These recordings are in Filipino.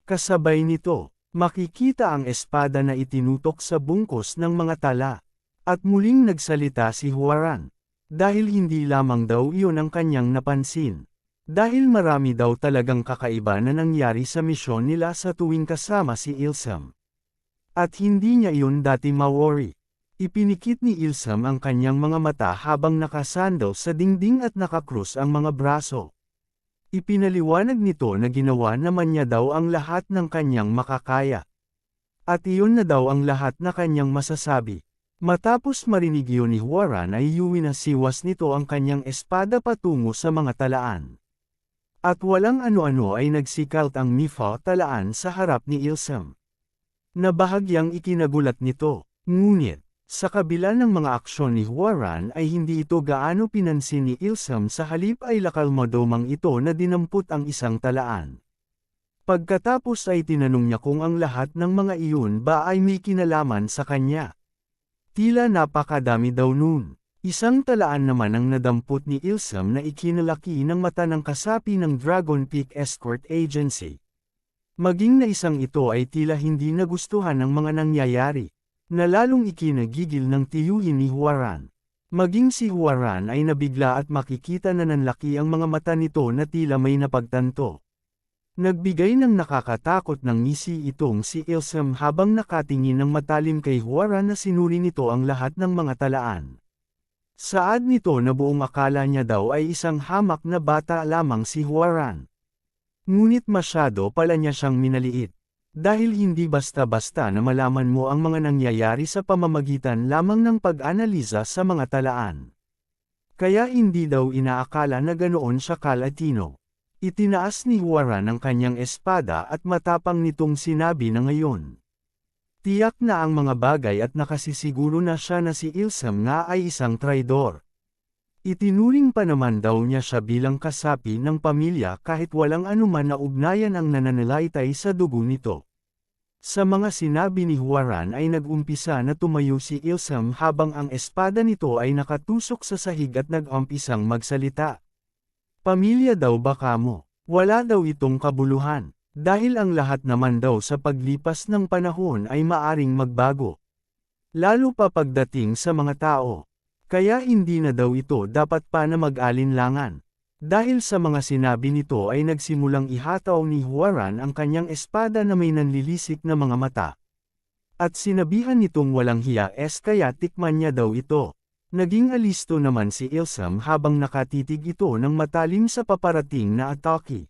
Kasabay nito, makikita ang espada na itinutok sa bungkos ng mga tala. At muling nagsalita si Huaran. Dahil hindi lamang daw iyon ang kanyang napansin. Dahil marami daw talagang kakaiba na nangyari sa misyon nila sa tuwing kasama si Ilsam. At hindi niya iyon dati ma-worry. Ipinikit ni Ilsam ang kanyang mga mata habang nakasandal sa dingding at nakakrus ang mga braso. Ipinaliwanag nito na ginawa naman niya daw ang lahat ng kanyang makakaya. At iyon na daw ang lahat na kanyang masasabi. Matapos marinig iyon ni Huaran ay iwinasiwas nito ang kanyang espada patungo sa mga talaan. At walang ano-ano ay nagsikalt ang Mifa talaan sa harap ni Ilsam. Na bahagyang ikinagulat nito, ngunit, sa kabila ng mga aksyon ni Huaran ay hindi ito gaano pinansin ni Ilsam sa halip ay lakalmadomang ito na dinampot ang isang talaan. Pagkatapos ay tinanong niya kung ang lahat ng mga iyon ba ay may kinalaman sa kanya. Tila napakadami daw nun. Isang talaan naman ang nadampot ni Ilsam na ikinalaki ng mata ng kasapi ng Dragon Peak Escort Agency. Maging na isang ito ay tila hindi nagustuhan ng mga nangyayari, na lalong ikinagigil ng tiyuhin ni Huaran. Maging si Huaran ay nabigla at makikita na nanlaki ang mga mata nito na tila may napagtanto. Nagbigay ng nakakatakot ng ngisi itong si Ilsam habang nakatingin ng matalim kay Huaran na sinuri nito ang lahat ng mga talaan. Saad nito na buong akala niya daw ay isang hamak na bata lamang si Huaran. Ngunit masyado pala niya siyang minaliit. Dahil hindi basta-basta na malaman mo ang mga nangyayari sa pamamagitan lamang ng pag-analisa sa mga talaan. Kaya hindi daw inaakala na ganoon siya kalatino. Itinaas ni Huaran ang kanyang espada at matapang nitong sinabi na ngayon. Tiyak na ang mga bagay at nakasisiguro na siya na si Ilsam nga ay isang traidor. Itinuring pa naman daw niya siya bilang kasapi ng pamilya kahit walang anuman na ugnayan ang nananalaytay sa dugo nito. Sa mga sinabi ni Huaran ay nag-umpisa na tumayo si Ilsam habang ang espada nito ay nakatusok sa sahig at nag-umpisang magsalita. Pamilya daw ba kamo? Wala daw itong kabuluhan, dahil ang lahat naman daw sa paglipas ng panahon ay maaring magbago. Lalo pa pagdating sa mga tao. Kaya hindi na daw ito dapat pa na mag-alinlangan. Dahil sa mga sinabi nito ay nagsimulang ihataw ni Huaran ang kanyang espada na may nanlilisik na mga mata. At sinabihan nitong walang hiya kaya tikman niya daw ito. Naging alisto naman si Ilsam habang nakatitig ito ng matalim sa paparating na atake.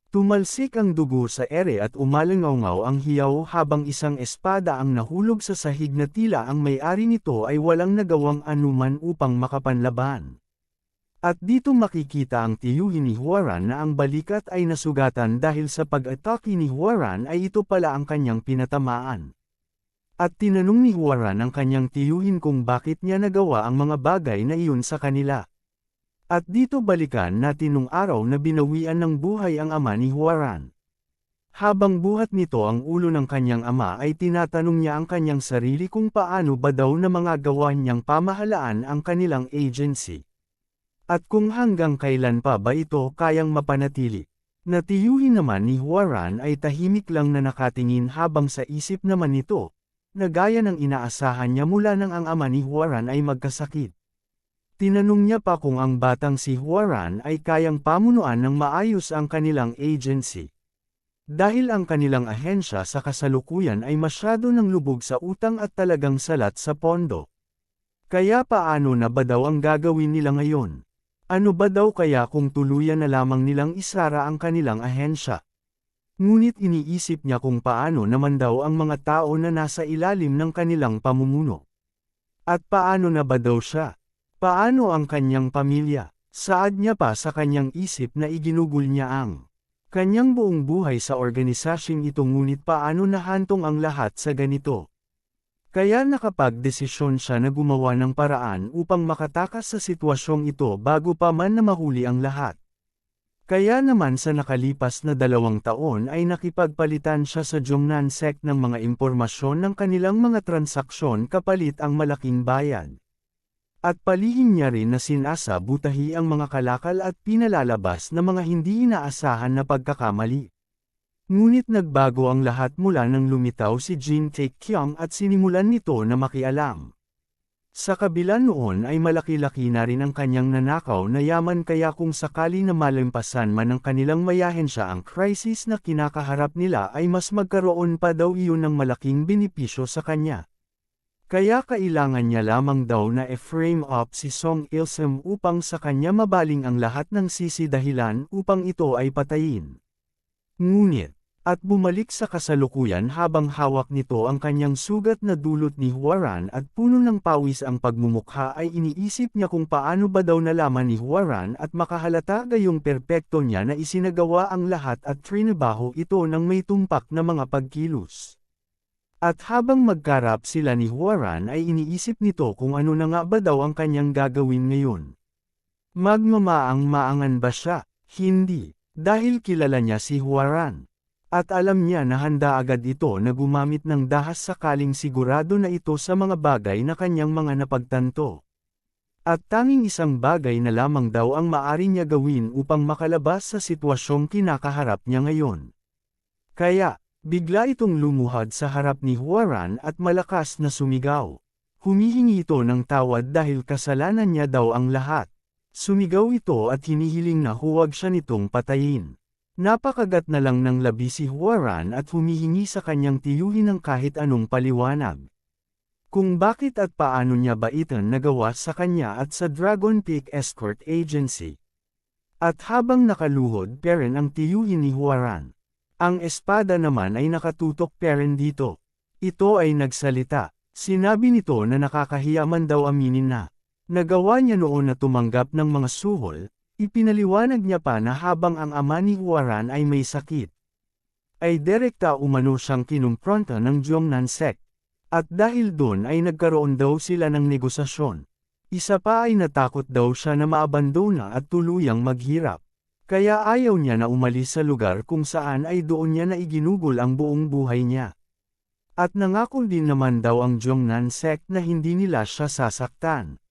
Tumalsik ang dugo sa ere at umalangaw ang hiyaw habang isang espada ang nahulog sa sahig na tila ang may-ari nito ay walang nagawang anuman upang makapanlaban. At dito makikita ang tiyuhin ni Huaran na ang balikat ay nasugatan dahil sa pag-atake ni Huaran ay ito pala ang kanyang pinatamaan. At tinanong ni Huaran ang kanyang tiyuhin kung bakit niya nagawa ang mga bagay na iyon sa kanila. At dito balikan natin nung araw na binawian ng buhay ang ama ni Huaran. Habang buhat nito ang ulo ng kanyang ama ay tinatanong niya ang kanyang sarili kung paano ba daw na mga gawa niyang pamahalaan ang kanilang agency. At kung hanggang kailan pa ba ito kayang mapanatili. Natiyuhin naman ni Huaran ay tahimik lang na nakatingin habang sa isip naman nito, na gaya ng inaasahan niya mula nang ang ama ni Huaran ay magkasakit. Tinanong niya pa kung ang batang si Huaran ay kayang pamunuan ng maayos ang kanilang agency. Dahil ang kanilang ahensya sa kasalukuyan ay masyado ng lubog sa utang at talagang salat sa pondo. Kaya paano na ba daw ang gagawin nila ngayon? Ano ba daw kaya kung tuluyan na lamang nilang isara ang kanilang ahensya? Ngunit iniisip niya kung paano naman daw ang mga tao na nasa ilalim ng kanilang pamumuno. At paano na ba daw siya? Paano ang kanyang pamilya? Saad niya pa sa kanyang isip na iginugol niya ang kanyang buong buhay sa organisasyong ito ngunit paano nahantong ang lahat sa ganito? Kaya nakapagdesisyon siya na gumawa ng paraan upang makatakas sa sitwasyong ito bago pa man na mahuli ang lahat. Kaya naman sa nakalipas na 2 taon ay nakipagpalitan siya sa Jongnan Sect ng mga impormasyon ng kanilang mga transaksyon kapalit ang malaking bayad. At palihim niya rin na sinasa-butahi ang mga kalakal at pinalalabas na mga hindi inaasahan na pagkakamali. Ngunit nagbago ang lahat mula nang lumitaw si Jin Taekyung at sinimulan nito na makialam. Sa kabila noon ay malaki-laki na rin ang kanyang nanakaw na yaman, kaya kung sakali na malampasan man ng kanilang mayahensya ang crisis na kinakaharap nila ay mas magkaroon pa daw iyon ng malaking benepisyo sa kanya. Kaya kailangan niya lamang daw na e-frame up si Song Il-sum upang sa kanya mabaling ang lahat ng sisi dahilan upang ito ay patayin. Ngunit, at bumalik sa kasalukuyan habang hawak nito ang kanyang sugat na dulot ni Hwaran at puno ng pawis ang pagmumukha, ay iniisip niya kung paano ba daw nalaman ni Hwaran at makahalata gayong perpekto niya na isinagawa ang lahat at trinabaho ito ng may tumpak na mga pagkilos. At habang magkarap sila ni Hwaran ay iniisip nito kung ano na nga ba daw ang kanyang gagawin ngayon. Magmamaang-maangan ba siya? Hindi, dahil kilala niya si Hwaran. At alam niya na handa agad ito na gumamit ng dahas sakaling sigurado na ito sa mga bagay na kanyang mga napagtanto. At tanging isang bagay na lamang daw ang maaari niya gawin upang makalabas sa sitwasyong kinakaharap niya ngayon. Kaya, bigla itong lumuhad sa harap ni Hwaran at malakas na sumigaw. Humihingi ito ng tawad dahil kasalanan niya daw ang lahat. Sumigaw ito at hinihiling na huwag siya nitong patayin. Napakagat na lang ng labi si Hwaran at humihingi sa kanyang tiyuhin ng kahit anong paliwanag. Kung bakit at paano niya ba ito nagawa sa kanya at sa Dragon Peak Escort Agency. At habang nakaluhod pa rin ang tiyuhin ni Hwaran, ang espada naman ay nakatutok pa rin dito. Ito ay nagsalita. Sinabi nito na nakakahiya man daw aminin na nagawa niya noon na tumanggap ng mga suhol. Ipinaliwanag niya pa na habang ang ama ni Hwaran ay may sakit, ay direkta umano siyang kinumpronta ng Jongnan sect. At dahil doon ay nagkaroon daw sila ng negosasyon. Isa pa ay natakot daw siya na maabandona at tuluyang maghirap. Kaya ayaw niya na umalis sa lugar kung saan ay doon niya na iginugol ang buong buhay niya. At nangako din naman daw ang Jongnan sect na hindi nila siya sasaktan.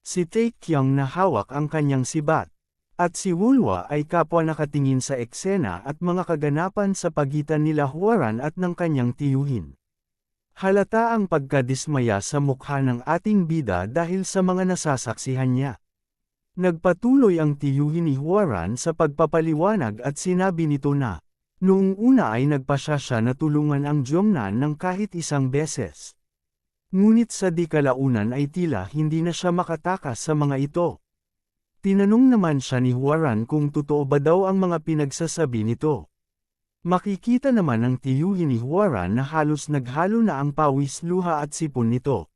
Si Taekyung na hawak ang kanyang sibat. At si Wulwa ay kapwa nakatingin sa eksena at mga kaganapan sa pagitan nila Hwaran at ng kanyang tiyuhin. Halata ang pagkadismaya sa mukha ng ating bida dahil sa mga nasasaksihan niya. Nagpatuloy ang tiyuhin ni Hwaran sa pagpapaliwanag at sinabi nito na, noong una ay nagpasya siya na tulungan ang Jongnan ng kahit isang beses. Ngunit sa di kalaunan ay tila hindi na siya makatakas sa mga ito. Tinanong naman siya ni Hwaran kung totoo ba daw ang mga pinagsasabi nito. Makikita naman ng tiyuhin ni Hwaran na halos naghalo na ang pawis, luha at sipon nito.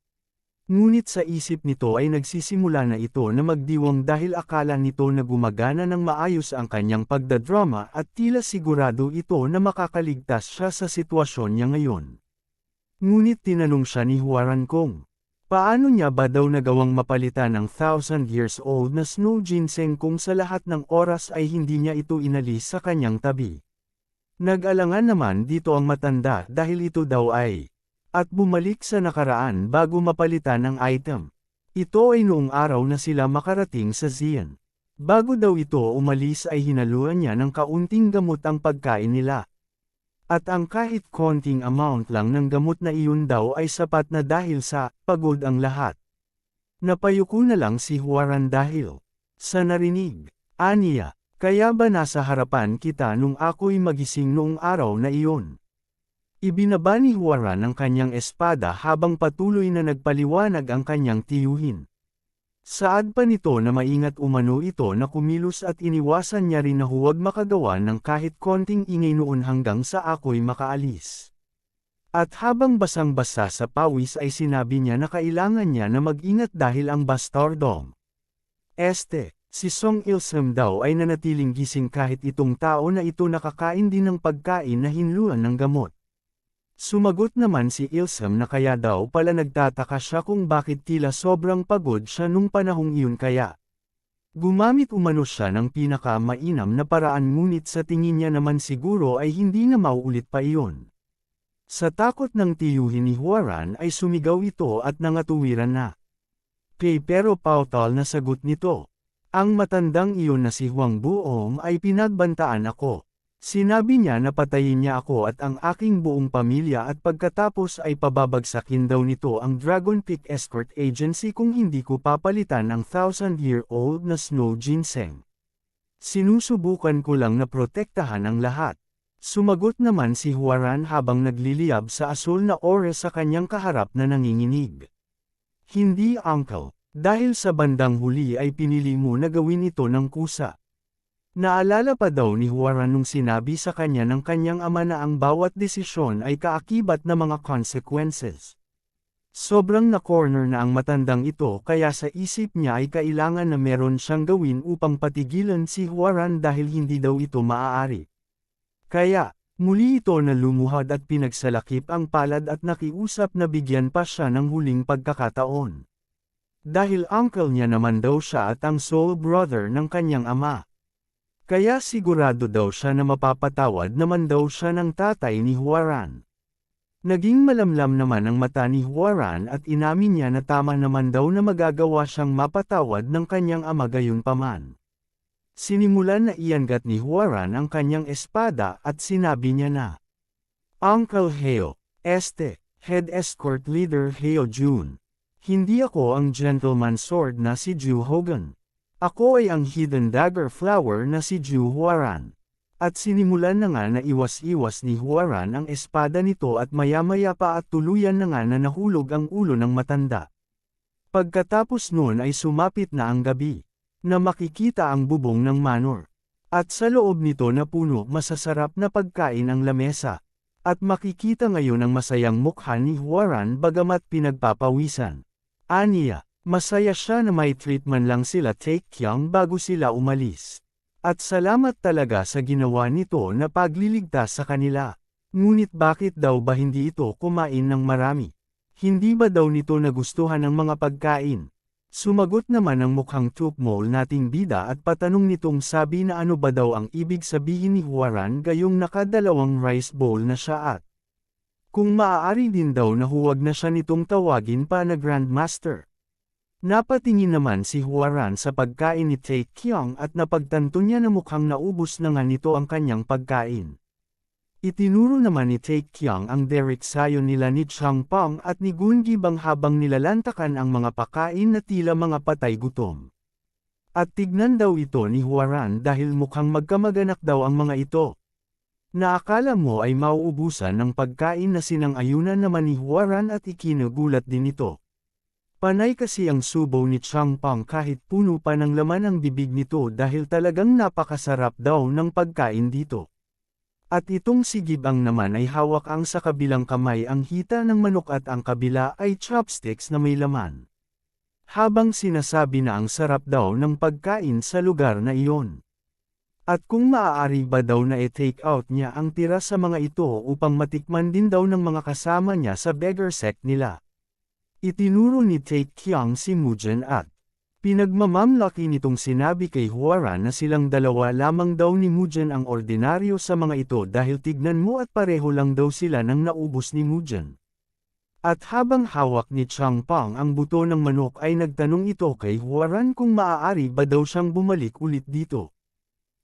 Ngunit sa isip nito ay nagsisimula na ito na magdiwang dahil akala nito na gumagana ng maayos ang kanyang pagdadrama at tila sigurado ito na makakaligtas siya sa sitwasyon niya ngayon. Ngunit tinanong siya ni Hwaran kung paano niya ba daw nagawang mapalitan ang 1,000 years old na snow ginseng kung sa lahat ng oras ay hindi niya ito inalis sa kanyang tabi. Nag-alangan naman dito ang matanda dahil ito daw ay at bumalik sa nakaraan bago mapalitan ang item. Ito ay noong araw na sila makarating sa Xi'an. Bago daw ito umalis ay hinaluan niya ng kaunting gamot ang pagkain nila. At ang kahit konting amount lang ng gamot na iyon daw ay sapat na dahil sa pagod ang lahat. Napayuko na lang si Hwaran dahil sa narinig. Aniya, kaya ba nasa harapan kita nung ako'y magising noong araw na iyon? Ibinaba ni Hwaran ang kanyang espada habang patuloy na nagpaliwanag ang kanyang tiyuhin. Saad pa nito na maingat umano ito na kumilos at iniwasan niya rin na huwag makagawa ng kahit konting ingay noon hanggang sa ako'y makaalis. At habang basang-basa sa pawis ay sinabi niya na kailangan niya na mag-ingat dahil ang bastardong si Song Il-sum daw ay nanatiling gising kahit itong tao na ito nakakain din ng pagkain na hinluan ng gamot. Sumagot naman si Il-sum na kaya daw pala nagtataka siya kung bakit tila sobrang pagod siya nung panahong iyon, kaya gumamit umano siya ng pinaka-mainam na paraan, ngunit sa tingin niya naman siguro ay hindi na mauulit pa iyon. Sa takot ng tiyuhin ni Hwaran ay sumigaw ito at nangatuwiran na. Pero pautal na sagot nito. Ang matandang iyon na si Hwang Buong ay pinagbantaan ako. Sinabi niya na patayin niya ako at ang aking buong pamilya at pagkatapos ay pababagsakin daw nito ang Dragon Peak Escort Agency kung hindi ko papalitan ang 1,000-year-old na snow ginseng. Sinusubukan ko lang na protektahan ang lahat. Sumagot naman si Huaran habang nagliliyab sa asul na oras sa kanyang kaharap na nanginginig. Hindi uncle, dahil sa bandang huli ay pinili mo na gawin ito ng kusa. Naalala pa daw ni Huaran nung sinabi sa kanya ng kanyang ama na ang bawat desisyon ay kaakibat na mga consequences. Sobrang na-corner na ang matandang ito kaya sa isip niya ay kailangan na meron siyang gawin upang patigilan si Huaran dahil hindi daw ito maaari. Kaya, muli ito na lumuhad at pinagsalakip ang palad at nakiusap na bigyan pa siya ng huling pagkakataon. Dahil uncle niya naman daw siya at ang soul brother ng kanyang ama. Kaya sigurado daw siya na mapapatawad naman daw siya ng tatay ni Huaran. Naging malamlam naman ang mata ni Huaran at inamin niya na tama naman daw na magagawa siyang mapatawad ng kanyang ama gayunpaman. Sinimulan na iangat ni Huaran ang kanyang espada at sinabi niya na, Uncle Heo, Head Escort Leader Heo Jun. Hindi ako ang gentleman sword na si Ju Hogan. Ako ay ang hidden dagger flower na si Ju Huaran. At sinimulan na nga na iwas-iwas ni Huaran ang espada nito at maya-maya pa at tuluyan na nga na nahulog ang ulo ng matanda. Pagkatapos noon ay sumapit na ang gabi, na makikita ang bubong ng manor. At sa loob nito na puno masasarap na pagkain ang lamesa. At makikita ngayon ang masayang mukha ni Huaran bagamat pinagpapawisan. Aniya. Masaya siya na may treatment lang sila Taekyang bago sila umalis. At salamat talaga sa ginawa nito na pagliligtas sa kanila. Ngunit bakit daw ba hindi ito kumain ng marami? Hindi ba daw nito nagustuhan ang mga pagkain? Sumagot naman ang mukhang tupmol nating bida at patanong nitong sabi na ano ba daw ang ibig sabihin ni Huaran gayong nakadalawang rice bowl na siya at kung maaari din daw na huwag na siya nitong tawagin pa na Grandmaster. Napatingin naman si Huaran sa pagkain ni Taekyang at napagtanto niya na mukhang naubos na nga nito ang kanyang pagkain. Itinuro naman ni Taekyang ang derek sayo nila ni Changpang at ni Gungibang habang nilalantakan ang mga pakain na tila mga patay gutom. At tignan daw ito ni Huaran dahil mukhang magkamag-anak daw ang mga ito. Naakala mo ay mauubusan ng pagkain na sinang-ayunan naman ni Huaran at ikinagulat din ito. Panay kasi ang subo ni Changpang kahit puno pa ng laman ang bibig nito dahil talagang napakasarap daw ng pagkain dito. At itong si Gibang naman ay hawak ang sa kabilang kamay ang hita ng manok at ang kabila ay chopsticks na may laman. Habang sinasabi na ang sarap daw ng pagkain sa lugar na iyon. At kung maaari ba daw na i-take out niya ang tira sa mga ito upang matikman din daw ng mga kasama niya sa beggar sect nila. Itinuro ni Taekyang si Mujin at pinagmamamlaki nitong sinabi kay Huaran na silang dalawa lamang daw ni Mujin ang ordinaryo sa mga ito dahil tignan mo at pareho lang daw sila nang naubos ni Mujin. At habang hawak ni Changpang ang buto ng manok ay nagtanong ito kay Huaran kung maaari ba daw siyang bumalik ulit dito.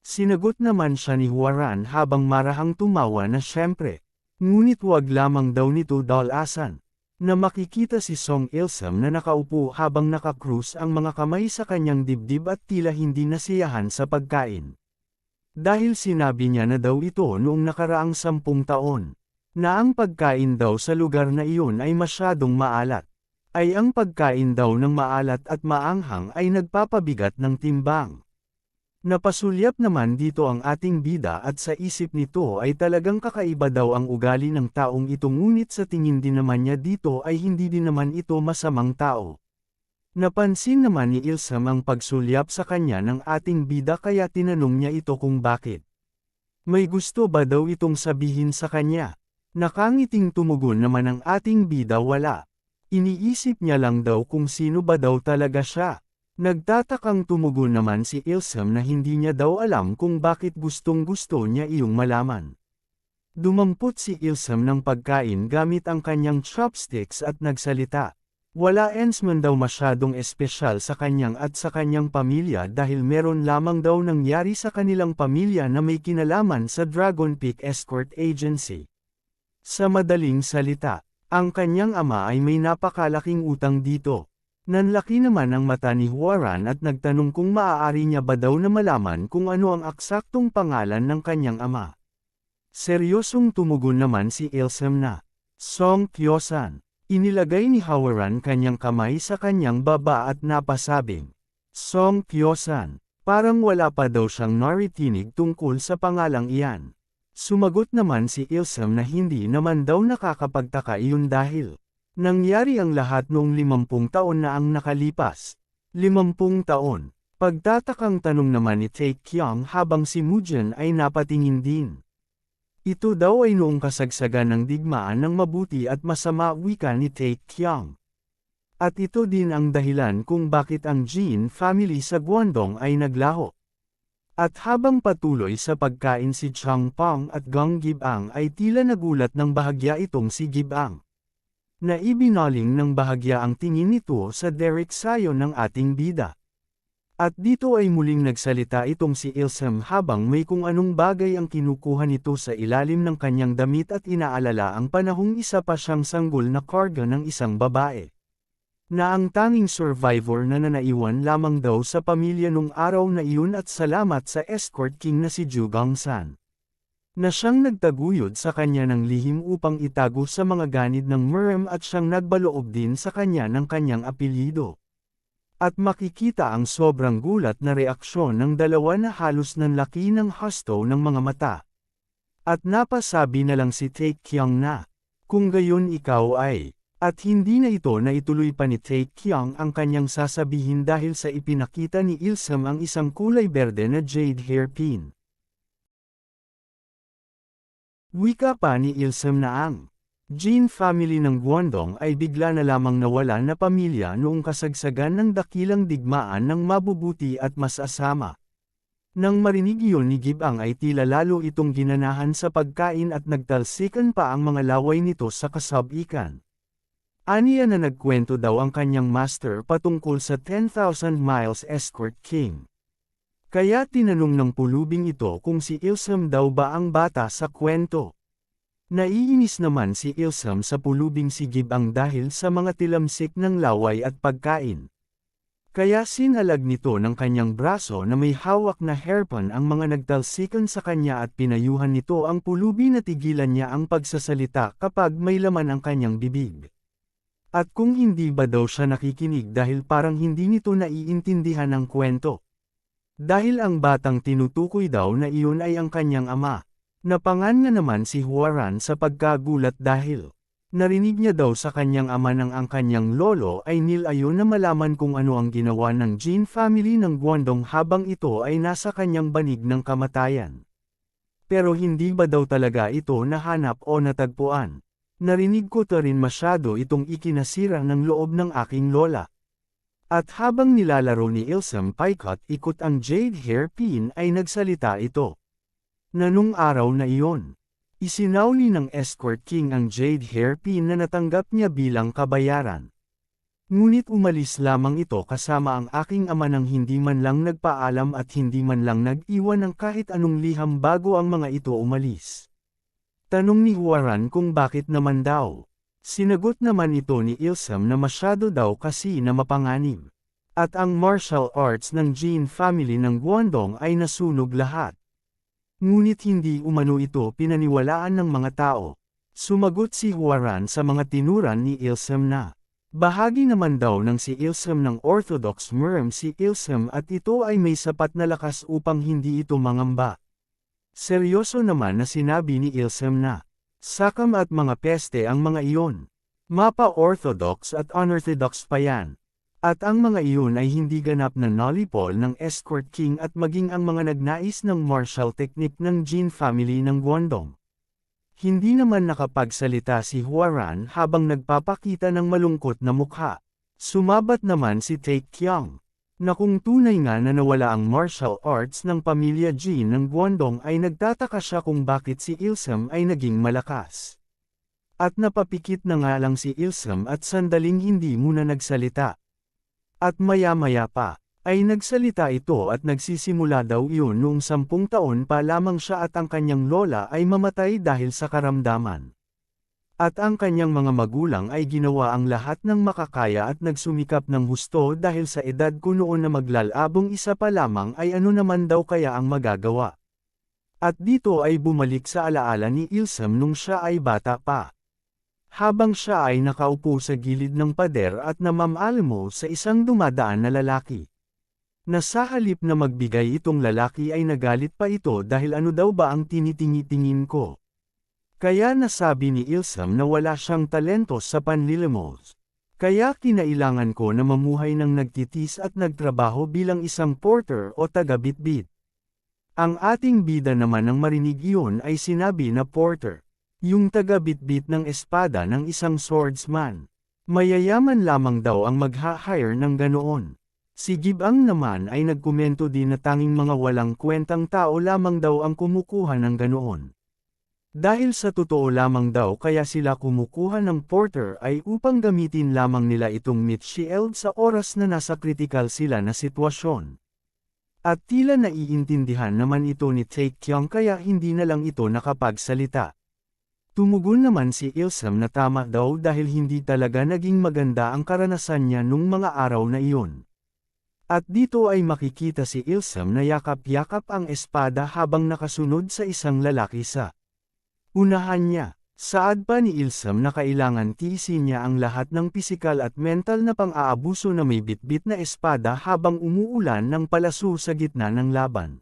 Sinagot naman siya ni Huaran habang marahang tumawa na syempre. Ngunit wag lamang daw nito dalasan. Na makikita si Song Ilsam na nakaupo habang nakakrus ang mga kamay sa kanyang dibdib at tila hindi nasiyahan sa pagkain. Dahil sinabi niya na daw ito noong nakaraang 10 taon, na ang pagkain daw sa lugar na iyon ay masyadong maalat. Ay ang pagkain daw ng maalat at maanghang ay nagpapabigat ng timbang. Napasulyap naman dito ang ating bida at sa isip nito ay talagang kakaiba daw ang ugali ng taong ito ngunit sa tingin din naman niya dito ay hindi din naman ito masamang tao. Napansin naman ni Ilsam ang pagsulyap sa kanya ng ating bida kaya tinanong niya ito kung bakit. May gusto ba daw itong sabihin sa kanya? Nakangiting tumugon naman ang ating bida wala. Iniisip niya lang daw kung sino ba daw talaga siya. Nagtatakang tumugon naman si Ilsam na hindi niya daw alam kung bakit gustong-gusto niya iyong malaman. Dumampot si Ilsam ng pagkain gamit ang kanyang chopsticks at nagsalita. Wala ensman daw masyadong espesyal sa kanyang at sa kanyang pamilya dahil meron lamang daw nangyari sa kanilang pamilya na may kinalaman sa Dragon Peak Escort Agency. Sa madaling salita, ang kanyang ama ay may napakalaking utang dito. Nanlaki naman ang mata ni Huaran at nagtanong kung maaari niya ba daw na malaman kung ano ang aksaktong pangalan ng kanyang ama. Seryosong tumugon naman si Ilsem na, Song Pyosan. Inilagay ni Huaran kanyang kamay sa kanyang baba at napasabing, Song Pyosan. Parang wala pa daw siyang naritinig tungkol sa pangalang iyan. Sumagot naman si Ilsem na hindi naman daw nakakapagtaka iyon dahil nangyari ang lahat noong 50 taon na ang nakalipas. 50 taon. Pagtatakang tanong naman ni Taekyong habang si Mujin ay napatingin din. Ito daw ay noong kasagsagan ng digmaan ng mabuti at masama wika ni Taekyong. At ito din ang dahilan kung bakit ang Jin family sa Guangdong ay naglaho. At habang patuloy sa pagkain si Changpong at Gong Gibang ay tila nagulat ng bahagya itong si Gibang. Naibinaling ng bahagya ang tingin nito sa Derek Sayo ng ating bida. At dito ay muling nagsalita itong si Ilsem habang may kung anong bagay ang kinukuha nito sa ilalim ng kanyang damit at inaalala ang panahong isa pa siyang sanggol na karga ng isang babae. Na ang tanging survivor na nanaiwan lamang daw sa pamilya nung araw na iyon at salamat sa escort king na si Ju Gongsan. Na siyang nagtaguyod sa kanya ng lihim upang itago sa mga ganid ng Murem at siyang nagbaloob din sa kanya ng kanyang apelyido. At makikita ang sobrang gulat na reaksyon ng dalawa na halos nanlaki ng husto ng mga mata. At napasabi na lang si Taekyong na, kung gayon ikaw ay, at hindi na ito na ituloy pa ni Taekyong ang kanyang sasabihin dahil sa ipinakita ni Ilsem ang isang kulay berde na jade hairpin. Wika pa ni Ilsem na ang Jin family ng Guangdong ay bigla na lamang nawala na pamilya noong kasagsagan ng dakilang digmaan ng mabubuti at masasama. Nang marinig iyon ni Gibang ay tila lalo itong ginanahan sa pagkain at nagtalsikan pa ang mga laway nito sa kasabikan. Aniya na nagkwento daw ang kanyang master patungkol sa 10,000 miles escort king. Kaya tinanong ng pulubing ito kung si Ilsem daw ba ang bata sa kwento. Naiinis naman si Ilsem sa pulubing si Gibang dahil sa mga tilamsik ng laway at pagkain. Kaya sinalag nito ng kanyang braso na may hawak na hairpin ang mga nagtalsikan sa kanya at pinayuhan nito ang pulubi na tigilan niya ang pagsasalita kapag may laman ang kanyang bibig. At kung hindi ba daw siya nakikinig dahil parang hindi nito naiintindihan ang kwento. Dahil ang batang tinutukoy daw na iyon ay ang kanyang ama. Napangan nga naman si Huaran sa pagkagulat dahil narinig niya daw sa kanyang ama ng ang kanyang lolo ay nilayo na malaman kung ano ang ginawa ng Jin family ng Guangdong habang ito ay nasa kanyang banig ng kamatayan. Pero hindi ba daw talaga ito nahanap o natagpuan? Narinig ko to rin masyado itong ikinasira ng loob ng aking lola. At habang nilalaro ni Ilsem paikot-ikot ang jade hairpin ay nagsalita ito. Na nung araw na iyon, isinawli ng escort king ang jade hairpin na natanggap niya bilang kabayaran. Ngunit umalis lamang ito kasama ang aking ama nang hindi man lang nagpaalam at hindi man lang nag-iwan ng kahit anong liham bago ang mga ito umalis. Tanong ni Huaran kung bakit naman daw. Sinagot naman ito ni Ilsem na masyado daw kasi na mapanganib. At ang martial arts ng Jin family ng Guangdong ay nasunog lahat. Ngunit hindi umano ito pinaniwalaan ng mga tao. Sumagot si Huaran sa mga tinuran ni Ilsem na, bahagi naman daw ng si Ilsem ng Orthodox Murem si Ilsem at ito ay may sapat na lakas upang hindi ito mangamba. Seryoso naman na sinabi ni Ilsem na, sakam at mga peste ang mga iyon. Mapa Orthodox at Unorthodox pa yan. At ang mga iyon ay hindi ganap na nolipol ng escort king at maging ang mga nagnais ng martial technique ng Jin family ng Guangdong. Hindi naman nakapagsalita si Huaran habang nagpapakita ng malungkot na mukha. Sumabat naman si Taekyong, na kung tunay nga na nawala ang martial arts ng pamilya Jin ng Guangdong ay nagtataka siya kung bakit si Ilsem ay naging malakas. At napapikit na nga lang si Ilsam at sandaling hindi muna nagsalita. At maya-maya pa, ay nagsalita ito at nagsisimula daw iyon noong 10 taon pa lamang siya at ang kanyang lola ay mamatay dahil sa karamdaman. At ang kanyang mga magulang ay ginawa ang lahat ng makakaya at nagsumikap ng husto dahil sa edad ko noon na maglalabong isa pa lamang ay ano naman daw kaya ang magagawa. At dito ay bumalik sa alaala ni Ilsam nung siya ay bata pa. Habang siya ay nakaupo sa gilid ng pader at namamalmo sa isang dumadaan na lalaki. Na sa halip na magbigay itong lalaki ay nagalit pa ito dahil ano daw ba ang tinitingi-tingin ko. Kaya nasabi ni Ilsam na wala siyang talento sa panlilimos. Kaya kinailangan ko na mamuhay ng nagtitis at nagtrabaho bilang isang porter o taga-bitbit. Ang ating bida naman nang marinig iyon ay sinabi na porter. Yung taga-bitbit ng espada ng isang swordsman. Mayayaman lamang daw ang magha-hire ng ganoon. Si Gibang naman ay nagkomento din na tanging mga walang kwentang tao lamang daw ang kumukuha ng ganoon. Dahil sa totoo lamang daw kaya sila kumukuha ng porter ay upang gamitin lamang nila itong meat shield sa oras na nasa kritikal sila na sitwasyon. At tila naiintindihan naman ito ni Tae Kyung kaya hindi na lang ito nakapagsalita. Tumugon naman si Ilsam na tama daw dahil hindi talaga naging maganda ang karanasan niya nung mga araw na iyon. At dito ay makikita si Ilsam na yakap-yakap ang espada habang nakasunod sa isang lalaki sa unahan niya. Saad pa ni Ilsam na kailangan tiisin niya ang lahat ng pisikal at mental na pang-aabuso na may bitbit na espada habang umuulan ng palaso sa gitna ng laban.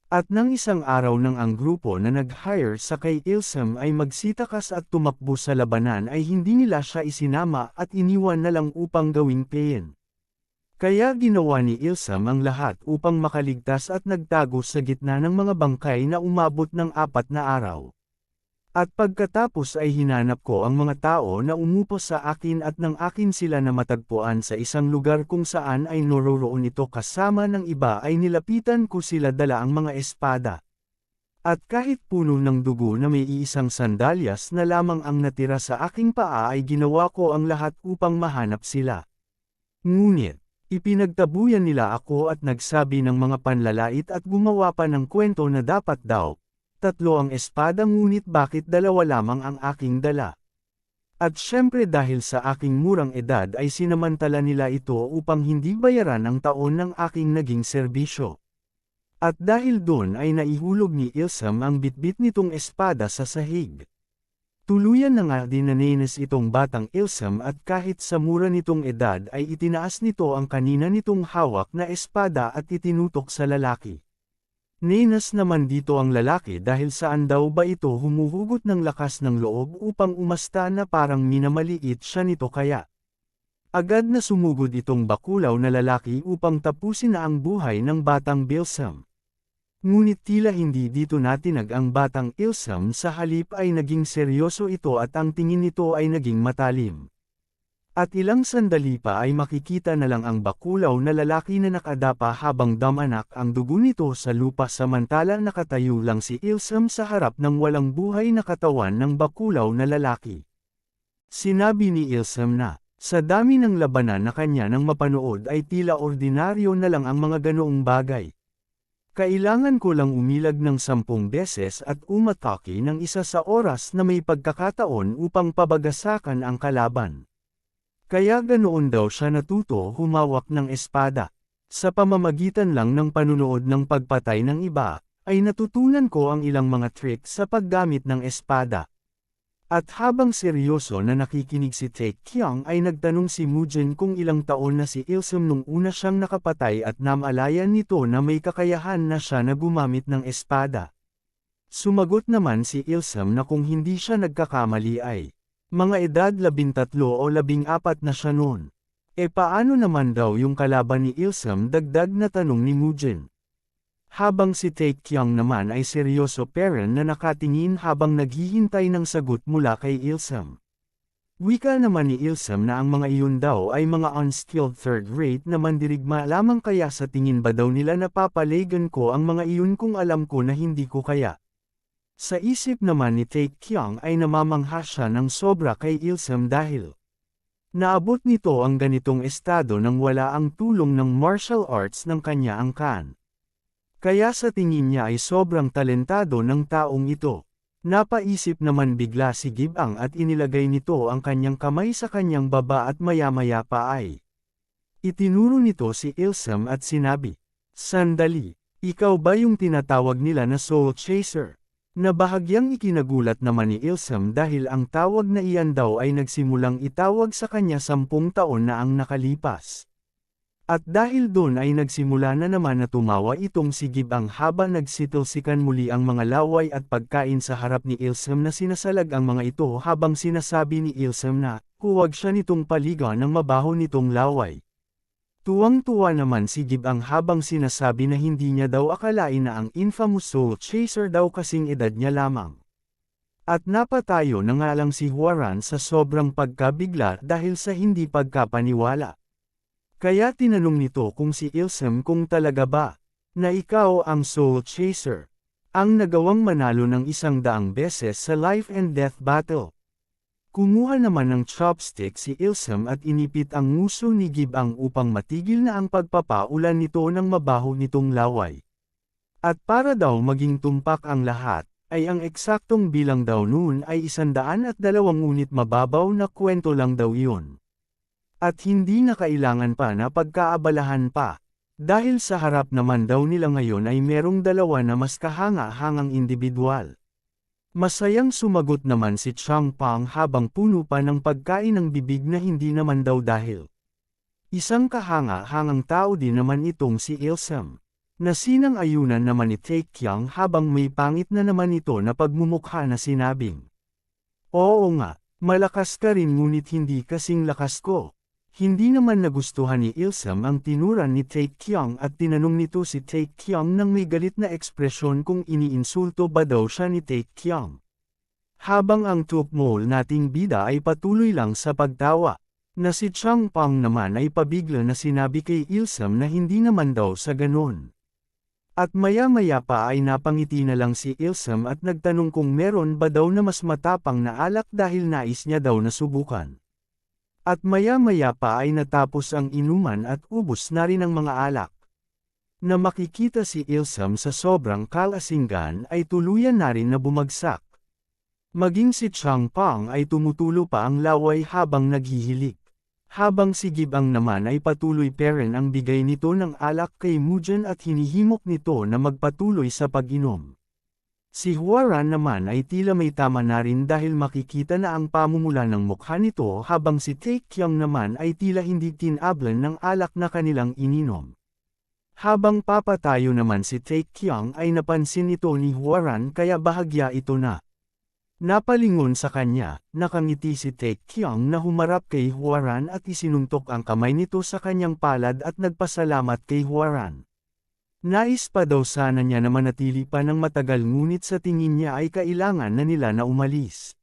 At nang isang araw nang ang grupo na nag-hire sa kay Ilsam ay magsitakas at tumakbo sa labanan ay hindi nila siya isinama at iniwan na lang upang gawing pain. Kaya ginawa ni Ilsam ang lahat upang makaligtas at nagtago sa gitna ng mga bangkay na umabot ng 4 na araw. At pagkatapos ay hinanap ko ang mga tao na umupo sa akin at nang akin sila na matagpuan sa isang lugar kung saan ay naroroon ito kasama ng iba ay nilapitan ko sila dala ang mga espada. At kahit puno ng dugo na may iisang sandalyas na lamang ang natira sa aking paa ay ginawa ko ang lahat upang mahanap sila. Ngunit, ipinagtabuyan nila ako at nagsabi ng mga panlalait at gumawa pa ng kwento na dapat daw, 3 ang espada ngunit bakit 2 lamang ang aking dala. At syempre dahil sa aking murang edad ay sinamantala nila ito upang hindi bayaran ang taon ng aking naging serbisyo. At dahil doon ay naihulog ni Ilsam ang bitbit nitong espada sa sahig. Tuluyan na nga din nanenes itong batang Ilsam at kahit sa mura nitong edad ay itinaas nito ang kanina nitong hawak na espada at itinutok sa lalaki. Nenas naman dito ang lalaki dahil saan daw ba ito humuhugot ng lakas ng loob upang umasta na parang minamaliit siya nito kaya. Agad na sumugod itong bakulaw na lalaki upang tapusin na ang buhay ng batang Ilsam. Ngunit tila hindi dito natinag ang batang Ilsam sa halip ay naging seryoso ito at ang tingin nito ay naging matalim. At ilang sandali pa ay makikita na lang ang bakulaw na lalaki na nakadapa habang damanak ang dugo nito sa lupa samantalang nakatayo lang si Ilsam sa harap ng walang buhay na katawan ng bakulaw na lalaki. Sinabi ni Ilsam na, sa dami ng labanan na kanya nang mapanood ay tila ordinaryo na lang ang mga ganoong bagay. Kailangan ko lang umilag ng 10 beses at umatake ng isa sa oras na may pagkakataon upang pabagasakan ang kalaban. Kaya ganoon daw siya natuto humawak ng espada. Sa pamamagitan lang ng panunood ng pagpatay ng iba, ay natutunan ko ang ilang mga trick sa paggamit ng espada. At habang seryoso na nakikinig si Tae Kyung ay nagtanong si Mujin kung ilang taon na si Ilsam nung una siyang nakapatay at namalayan nito na may kakayahan na siya na gumamit ng espada. Sumagot naman si Ilsam na kung hindi siya nagkakamali ay mga edad 13 o 14 na siya noon. E paano naman daw yung kalaban ni Ilsam dagdag na tanong ni Mujin. Habang si Tae Kyung naman ay seryoso parent na nakatingin habang naghihintay ng sagot mula kay Ilsam. Wika naman ni Ilsam na ang mga iyon daw ay mga unskilled third-rate na mandirigma lamang kaya sa tingin ba daw nila napapaligan ko ang mga iyon kung alam ko na hindi ko kaya. Sa isip naman ni Taekyung ay namamangha siya ng sobra kay Ilsum dahil naabot nito ang ganitong estado nang wala ang tulong ng martial arts ng kanya angkan. Kaya sa tingin niya ay sobrang talentado ng taong ito. Napaisip naman bigla si Gibang at inilagay nito ang kanyang kamay sa kanyang baba at maya-maya pa ay itinuro nito si Ilsum at sinabi, "Sandali, ikaw ba yung tinatawag nila na Soul Chaser?" Na bahagyang ikinagulat naman ni Ilsum dahil ang tawag na iyan daw ay nagsimulang itawag sa kanya 10 taon na ang nakalipas. At dahil doon ay nagsimula na naman na tumawa itong si Gibang habang nagsitalsikan muli ang mga laway at pagkain sa harap ni Ilsum na sinasalag ang mga ito habang sinasabi ni Ilsum na, huwag siya nitong paligan ng mabaho nitong laway. Tuwang-tuwa naman si Gibang habang sinasabi na hindi niya daw akalain na ang infamous Soul Chaser daw kasing edad niya lamang. At napatayo na nga lang si Hwaran sa sobrang pagkabigla dahil sa hindi pagkapaniwala. Kaya tinanong nito kung si Ilsum kung talaga ba, na ikaw ang Soul Chaser, ang nagawang manalo ng 100 beses sa life and death battle. Kumuha naman ng chopstick si Ilsum at inipit ang nguso ni Gibang upang matigil na ang pagpapaulan nito ng mabaho nitong laway. At para daw maging tumpak ang lahat, ay ang eksaktong bilang daw noon ay 102 ngunit mababaw na kwento lang daw iyon. At hindi na kailangan pa na pagkaabalahan pa, dahil sa harap naman daw nila ngayon ay merong dalawa na mas kahanga-hangang individual. Masayang sumagot naman si Changpang habang puno pa ng pagkain ng bibig na hindi naman daw dahil isang kahanga-hangang tao din naman itong si Ilsum. Nasinang-ayunan naman ni Taekyung habang may pangit na naman ito na pagmumukha na sinabing, "Oo nga, malakas ka rin ngunit hindi kasing lakas ko." Hindi naman nagustuhan ni Ilsum ang tinuran ni Taekyung at tinanong nito si Taekyung nang may galit na ekspresyon kung iniinsulto ba daw siya ni Taekyung. Habang ang tukmol nating bida ay patuloy lang sa pagtawa, na si Changpang naman ay pabigla na sinabi kay Ilsum na hindi naman daw sa ganon. At maya-maya pa ay napangiti na lang si Ilsum at nagtanong kung meron ba daw na mas matapang na alak dahil nais niya daw na subukan. At maya-maya pa ay natapos ang inuman at ubos na rin ang mga alak. Na makikita si Ilsum sa sobrang kalasinggan ay tuluyan na rin na bumagsak. Maging si Changpang ay tumutulo pa ang laway habang naghihilik. Habang si Gibang naman ay patuloy pa rin ang bigay nito ng alak kay Mujin at hinihimok nito na magpatuloy sa pag-inom. Si Hwaran naman ay tila may tama na rin dahil makikita na ang pamumula ng mukha nito habang si Taekyung naman ay tila hindi tinablan ng alak na kanilang ininom. Habang papatayo naman si Taekyung ay napansin ito ni Hwaran kaya bahagya ito na napalingon sa kanya. Nakangiti si Taekyung na humarap kay Hwaran at isinuntok ang kamay nito sa kanyang palad at nagpasalamat kay Hwaran. Nais pa daw sana niya na manatili pa ng matagal ngunit sa tingin niya ay kailangan na nila na umalis.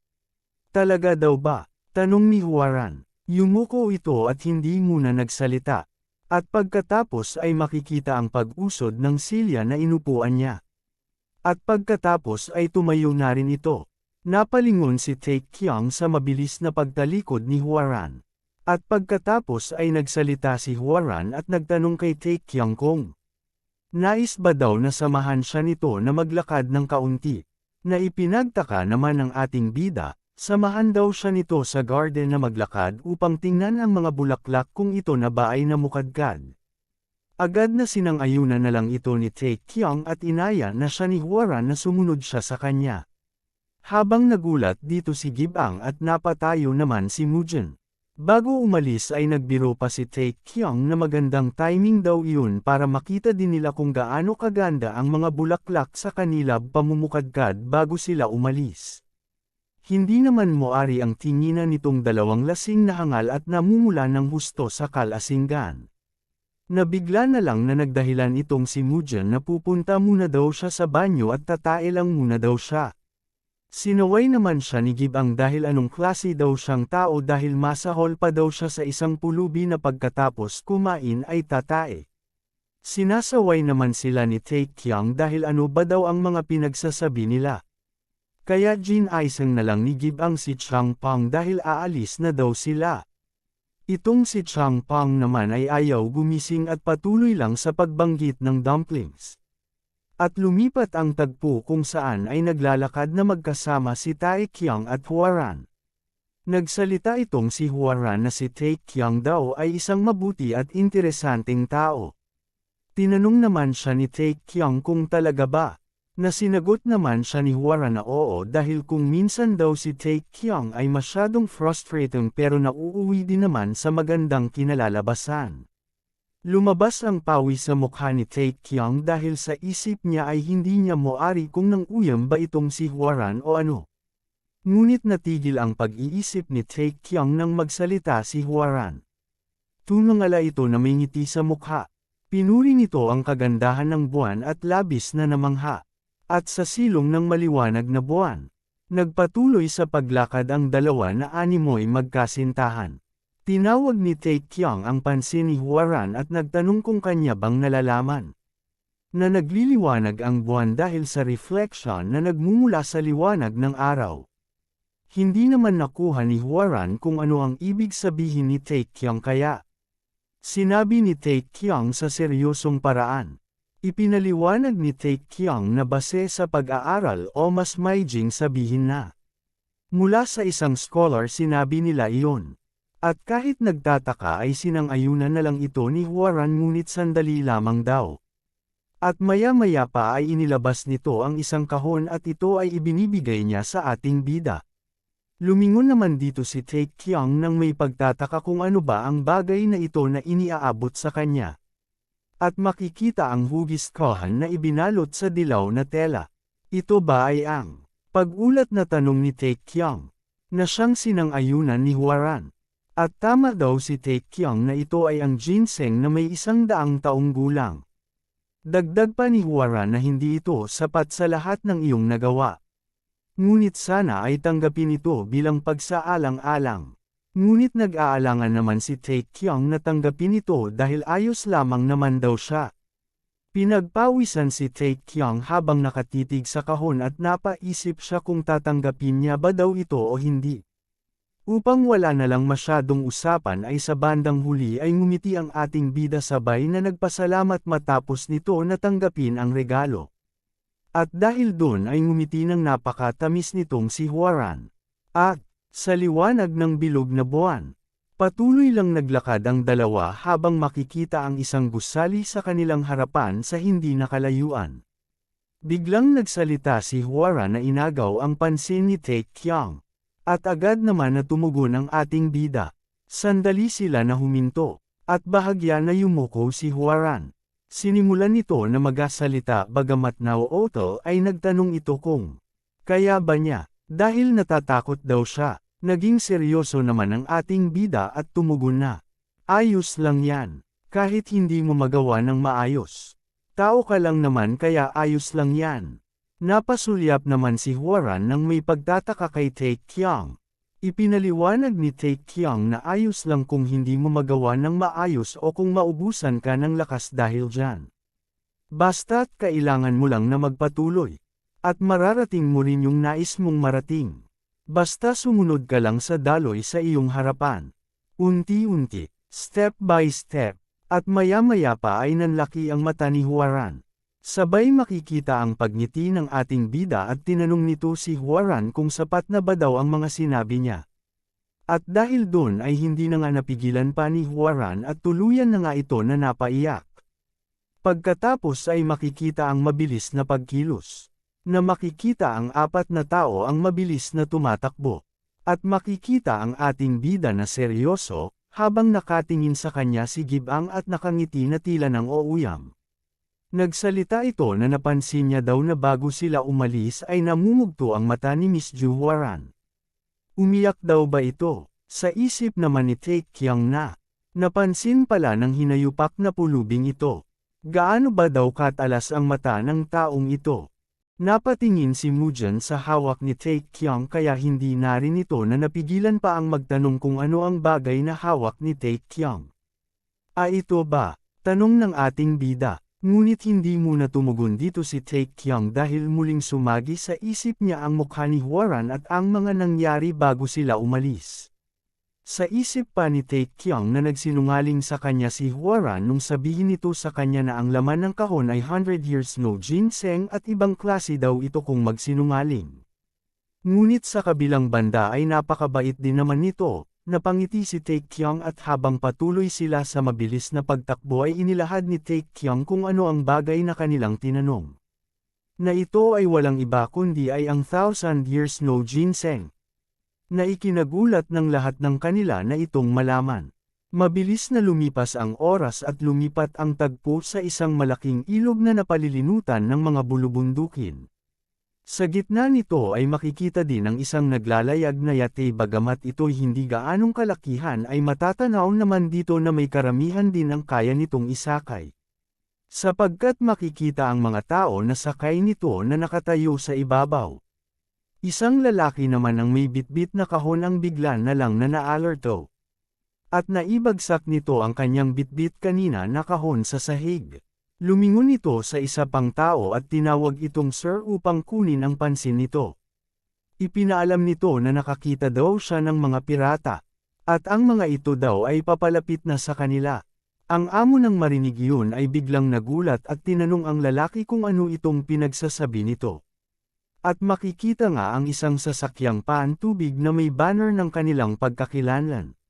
Talaga daw ba? Tanong ni Hwaran. Yumuko ito at hindi muna nagsalita. At pagkatapos ay makikita ang pag-usod ng silya na inupuan niya. At pagkatapos ay tumayo na rin ito. Napalingon si Taekyung sa mabilis na pagtalikod ni Hwaran. At pagkatapos ay nagsalita si Hwaran at nagtanong kay Taekyung kung nais ba daw na samahan siya nito na maglakad ng kaunti. Na ipinagtaka naman ng ating bida, samahan daw siya nito sa garden na maglakad upang tingnan ang mga bulaklak kung ito na ba ay namukadkad. Agad na sinang-ayunan na lang ito ni Taekyung at inaya na siya ni Hwaran na sumunod siya sa kanya. Habang nagulat dito si Gibang at napatayo naman si Mujin. Bago umalis ay nagbiro pa si Taekyung na magandang timing daw iyon para makita din nila kung gaano kaganda ang mga bulaklak sa kanila pamumukadkad bago sila umalis. Hindi naman moari ang tinginan nitong dalawang lasing na hangal at namumula ng husto sa kalasinggan. Nabigla na lang na nagdahilan itong si Mujin na pupunta muna daw siya sa banyo at tatae lang muna daw siya. Sinaway naman siya ni Gibang dahil anong klase daw siyang tao dahil masahol pa daw siya sa isang pulubi na pagkatapos kumain ay tatae. Sinasaway naman sila ni Taekyung dahil ano ba daw ang mga pinagsasabi nila. Kaya ginaisang na lang ni Gibang si Changpang dahil aalis na daw sila. Itong si Changpang naman ay ayaw gumising at patuloy lang sa pagbanggit ng dumplings. At lumipat ang tagpo kung saan ay naglalakad na magkasama si Taekyang at Huaran. Nagsalita itong si Huaran na si Taekyang daw ay isang mabuti at interesanteng tao. Tinanong naman siya ni Taekyang kung talaga ba, na sinagot naman siya ni Huaran na oo dahil kung minsan daw si Taekyang ay masyadong frustrating pero nauuwi din naman sa magandang kinalalabasan. Lumabas ang pawis sa mukha ni Taekyang dahil sa isip niya ay hindi niya moari kung nang uyam ba itong si Huaran o ano. Ngunit natigil ang pag-iisip ni Taekyang nang magsalita si Huaran. Tunangala ito na may ngiti sa mukha. Pinuri nito ang kagandahan ng buwan at labis na namangha. At sa silong ng maliwanag na buwan, nagpatuloy sa paglakad ang dalawa na animoy magkasintahan. Tinawag ni Taekyang ang pansin ni Huaran at nagtanong kung kanya bang nalalaman na nagliliwanag ang buwan dahil sa reflection na nagmumula sa liwanag ng araw. Hindi naman nakuha ni Huaran kung ano ang ibig sabihin ni Taekyang kaya sinabi ni Taekyang sa seryosong paraan. Ipinaliwanag ni Taekyang na base sa pag-aaral o mas maiging sabihin na mula sa isang scholar sinabi nila iyon. At kahit nagtataka ay sinang-ayunan na lang ito ni Huaran ngunit sandali lamang daw. At maya-maya pa ay inilabas nito ang isang kahon at ito ay ibinibigay niya sa ating bida. Lumingon naman dito si Taekyang nang may pagtataka kung ano ba ang bagay na ito na iniaabot sa kanya. At makikita ang hugis kohan na ibinalot sa dilaw na tela. Ito ba ay ang pag-ulat na tanong ni Taekyang na siyang sinang-ayunan ni Huaran? At tama daw si Taekyang na ito ay ang ginseng na may 100 taong gulang. Dagdag pa ni Huaran na hindi ito sapat sa lahat ng iyong nagawa. Ngunit sana ay tanggapin ito bilang pagsaalang-alang. Ngunit nag-aalangan naman si Taekyang na tanggapin ito dahil ayos lamang naman daw siya. Pinagpawisan si Taekyang habang nakatitig sa kahon at napaisip siya kung tatanggapin niya ba daw ito o hindi. Upang wala na lang masyadong usapan ay sa bandang huli ay ngumiti ang ating bida sabay na nagpasalamat matapos nito na tanggapin ang regalo. At dahil doon ay ngumiti ng napakatamis nitong si Huaran. At, sa liwanag ng bilog na buwan, patuloy lang naglakad ang dalawa habang makikita ang isang gusali sa kanilang harapan sa hindi nakalayuan. Biglang nagsalita si Huaran na inagaw ang pansin ni Taekyang. At agad naman na tumugon ang ating bida. Sandali sila na huminto, at bahagya na yumuko si Huaran. Sinimulan nito na magasalita bagamat nauuto ay nagtanong ito kung kaya ba niya, dahil natatakot daw siya. Naging seryoso naman ang ating bida at tumugon na. Ayos lang yan, kahit hindi mo magawa ng maayos. Tao ka lang naman kaya ayos lang yan. Napasulyap naman si Huaran nang may pagtataka kay Taekyang. Ipinaliwanag ni Taekyang na ayos lang kung hindi mo magawa ng maayos o kung maubusan ka ng lakas dahil dyan. Basta't kailangan mo lang na magpatuloy. At mararating mo rin yung nais mong marating. Basta sumunod ka lang sa daloy sa iyong harapan. Unti-unti, step by step, at maya-maya pa ay nanlaki ang mata ni Huaran. Sabay makikita ang pagngiti ng ating bida at tinanong nito si Huaran kung sapat na ba daw ang mga sinabi niya. At dahil doon ay hindi na nga napigilan pa ni Huaran at tuluyan na nga ito na napaiyak. Pagkatapos ay makikita ang mabilis na pagkilos. Na makikita ang 4 na tao ang mabilis na tumatakbo. At makikita ang ating bida na seryoso, habang nakatingin sa kanya si Gibang at nakangiti na tila ng ouyam. Nagsalita ito na napansin niya daw na bago sila umalis ay namumugto ang mata ni Miss Ju Huaran. Umiyak daw ba ito? Sa isip naman ni Taekyang na. Napansin pala ng hinayupak na pulubing ito. Gaano ba daw katalas ang mata ng taong ito? Napatingin si Mujan sa hawak ni Taekyang kaya hindi na rin ito na napigilan pa ang magtanong kung ano ang bagay na hawak ni Taekyang. Ito ba? Tanong ng ating bida. Ngunit hindi muna tumugon dito si Taekyung dahil muling sumagi sa isip niya ang mukha ni Hwaran at ang mga nangyari bago sila umalis. Sa isip pa ni Taekyung na nagsinungaling sa kanya si Hwaran nung sabihin nito sa kanya na ang laman ng kahon ay 100 years no ginseng at ibang klase daw ito kung magsinungaling. Ngunit sa kabilang banda ay napakabait din naman nito. Napangiti si Taekyung at habang patuloy sila sa mabilis na pagtakbo ay inilahad ni Taekyung kung ano ang bagay na kanilang tinanong. Na ito ay walang iba kundi ay ang 1,000 years no ginseng. Na ikinagulat ng lahat ng kanila na itong malaman. Mabilis na lumipas ang oras at lumipat ang tagpo sa isang malaking ilog na napalilinutan ng mga bulubundukin. Sa gitna nito ay makikita din ang isang naglalayag na yate bagamat ito'y hindi gaanong kalakihan ay matatanaw naman dito na may karamihan din ang kaya nitong isakay. Sapagkat makikita ang mga tao na sakay nito na nakatayo sa ibabaw. Isang lalaki naman ang may bitbit na kahon ang bigla na lang na naalerto. At naibagsak nito ang kanyang bitbit kanina na kahon sa sahig. Lumingon ito sa isa pang tao at tinawag itong sir upang kunin ang pansin nito. Ipinaalam nito na nakakita daw siya ng mga pirata, at ang mga ito daw ay papalapit na sa kanila. Ang amo nang marinig yun ay biglang nagulat at tinanong ang lalaki kung ano itong pinagsasabi nito. At makikita nga ang isang sasakyang paantubig na may banner ng kanilang pagkakilanlan.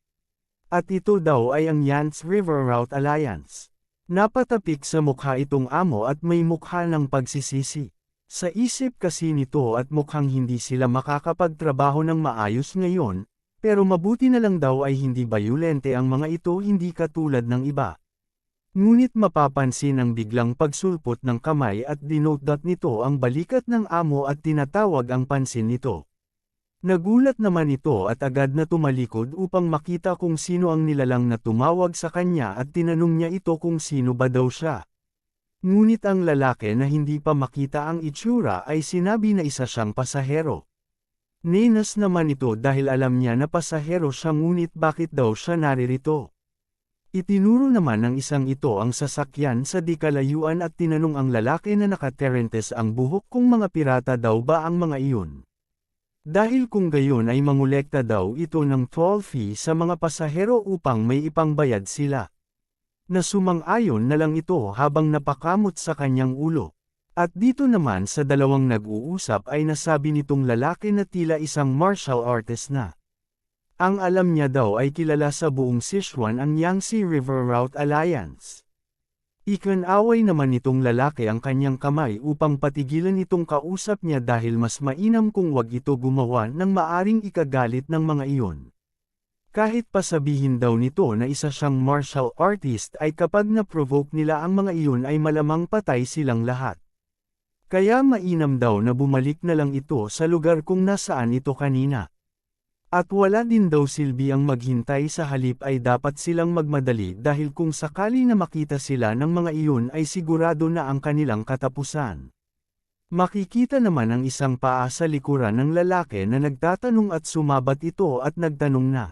At ito daw ay ang Yangtze River Route Alliance. Napatapik sa mukha itong amo at may mukha ng pagsisisi. Sa isip kasi nito at mukhang hindi sila makakapagtrabaho ng maayos ngayon, pero mabuti na lang daw ay hindi bayulente ang mga ito hindi katulad ng iba. Ngunit mapapansin ang biglang pagsulpot ng kamay at dinote nito ang balikat ng amo at tinatawag ang pansin nito. Nagulat naman ito at agad na tumalikod upang makita kung sino ang nilalang na tumawag sa kanya at tinanong niya ito kung sino ba daw siya. Ngunit ang lalaki na hindi pa makita ang itsura ay sinabi na isa siyang pasahero. Nenas naman ito dahil alam niya na pasahero siya ngunit bakit daw siya naririto. Itinuro naman ng isang ito ang sasakyan sa di kalayuan at tinanong ang lalaki na nakaterentes ang buhok kung mga pirata daw ba ang mga iyon. Dahil kung gayon ay mangolekta daw ito ng toll fee sa mga pasahero upang may ipangbayad sila. Nasumang-ayon na lang ito habang napakamot sa kanyang ulo. At dito naman sa dalawang nag-uusap ay nasabi nitong lalaki na tila isang martial artist na. Ang alam niya daw ay kilala sa buong Sichuan ang Yangtze River Route Alliance. Ikinaway naman nitong lalaki ang kanyang kamay upang patigilan itong kausap niya dahil mas mainam kung wag ito gumawa ng maaring ikagalit ng mga iyon. Kahit pa sabihin daw nito na isa siyang martial artist ay kapag na-provoke nila ang mga iyon ay malamang patay silang lahat. Kaya mainam daw na bumalik na lang ito sa lugar kung nasaan ito kanina. At wala din daw silbi ang maghintay sa halip ay dapat silang magmadali dahil kung sakali na makita sila ng mga iyon ay sigurado na ang kanilang katapusan. Makikita naman ang isang paa sa likuran ng lalaki na nagtatanong at sumabat ito at nagtanong na.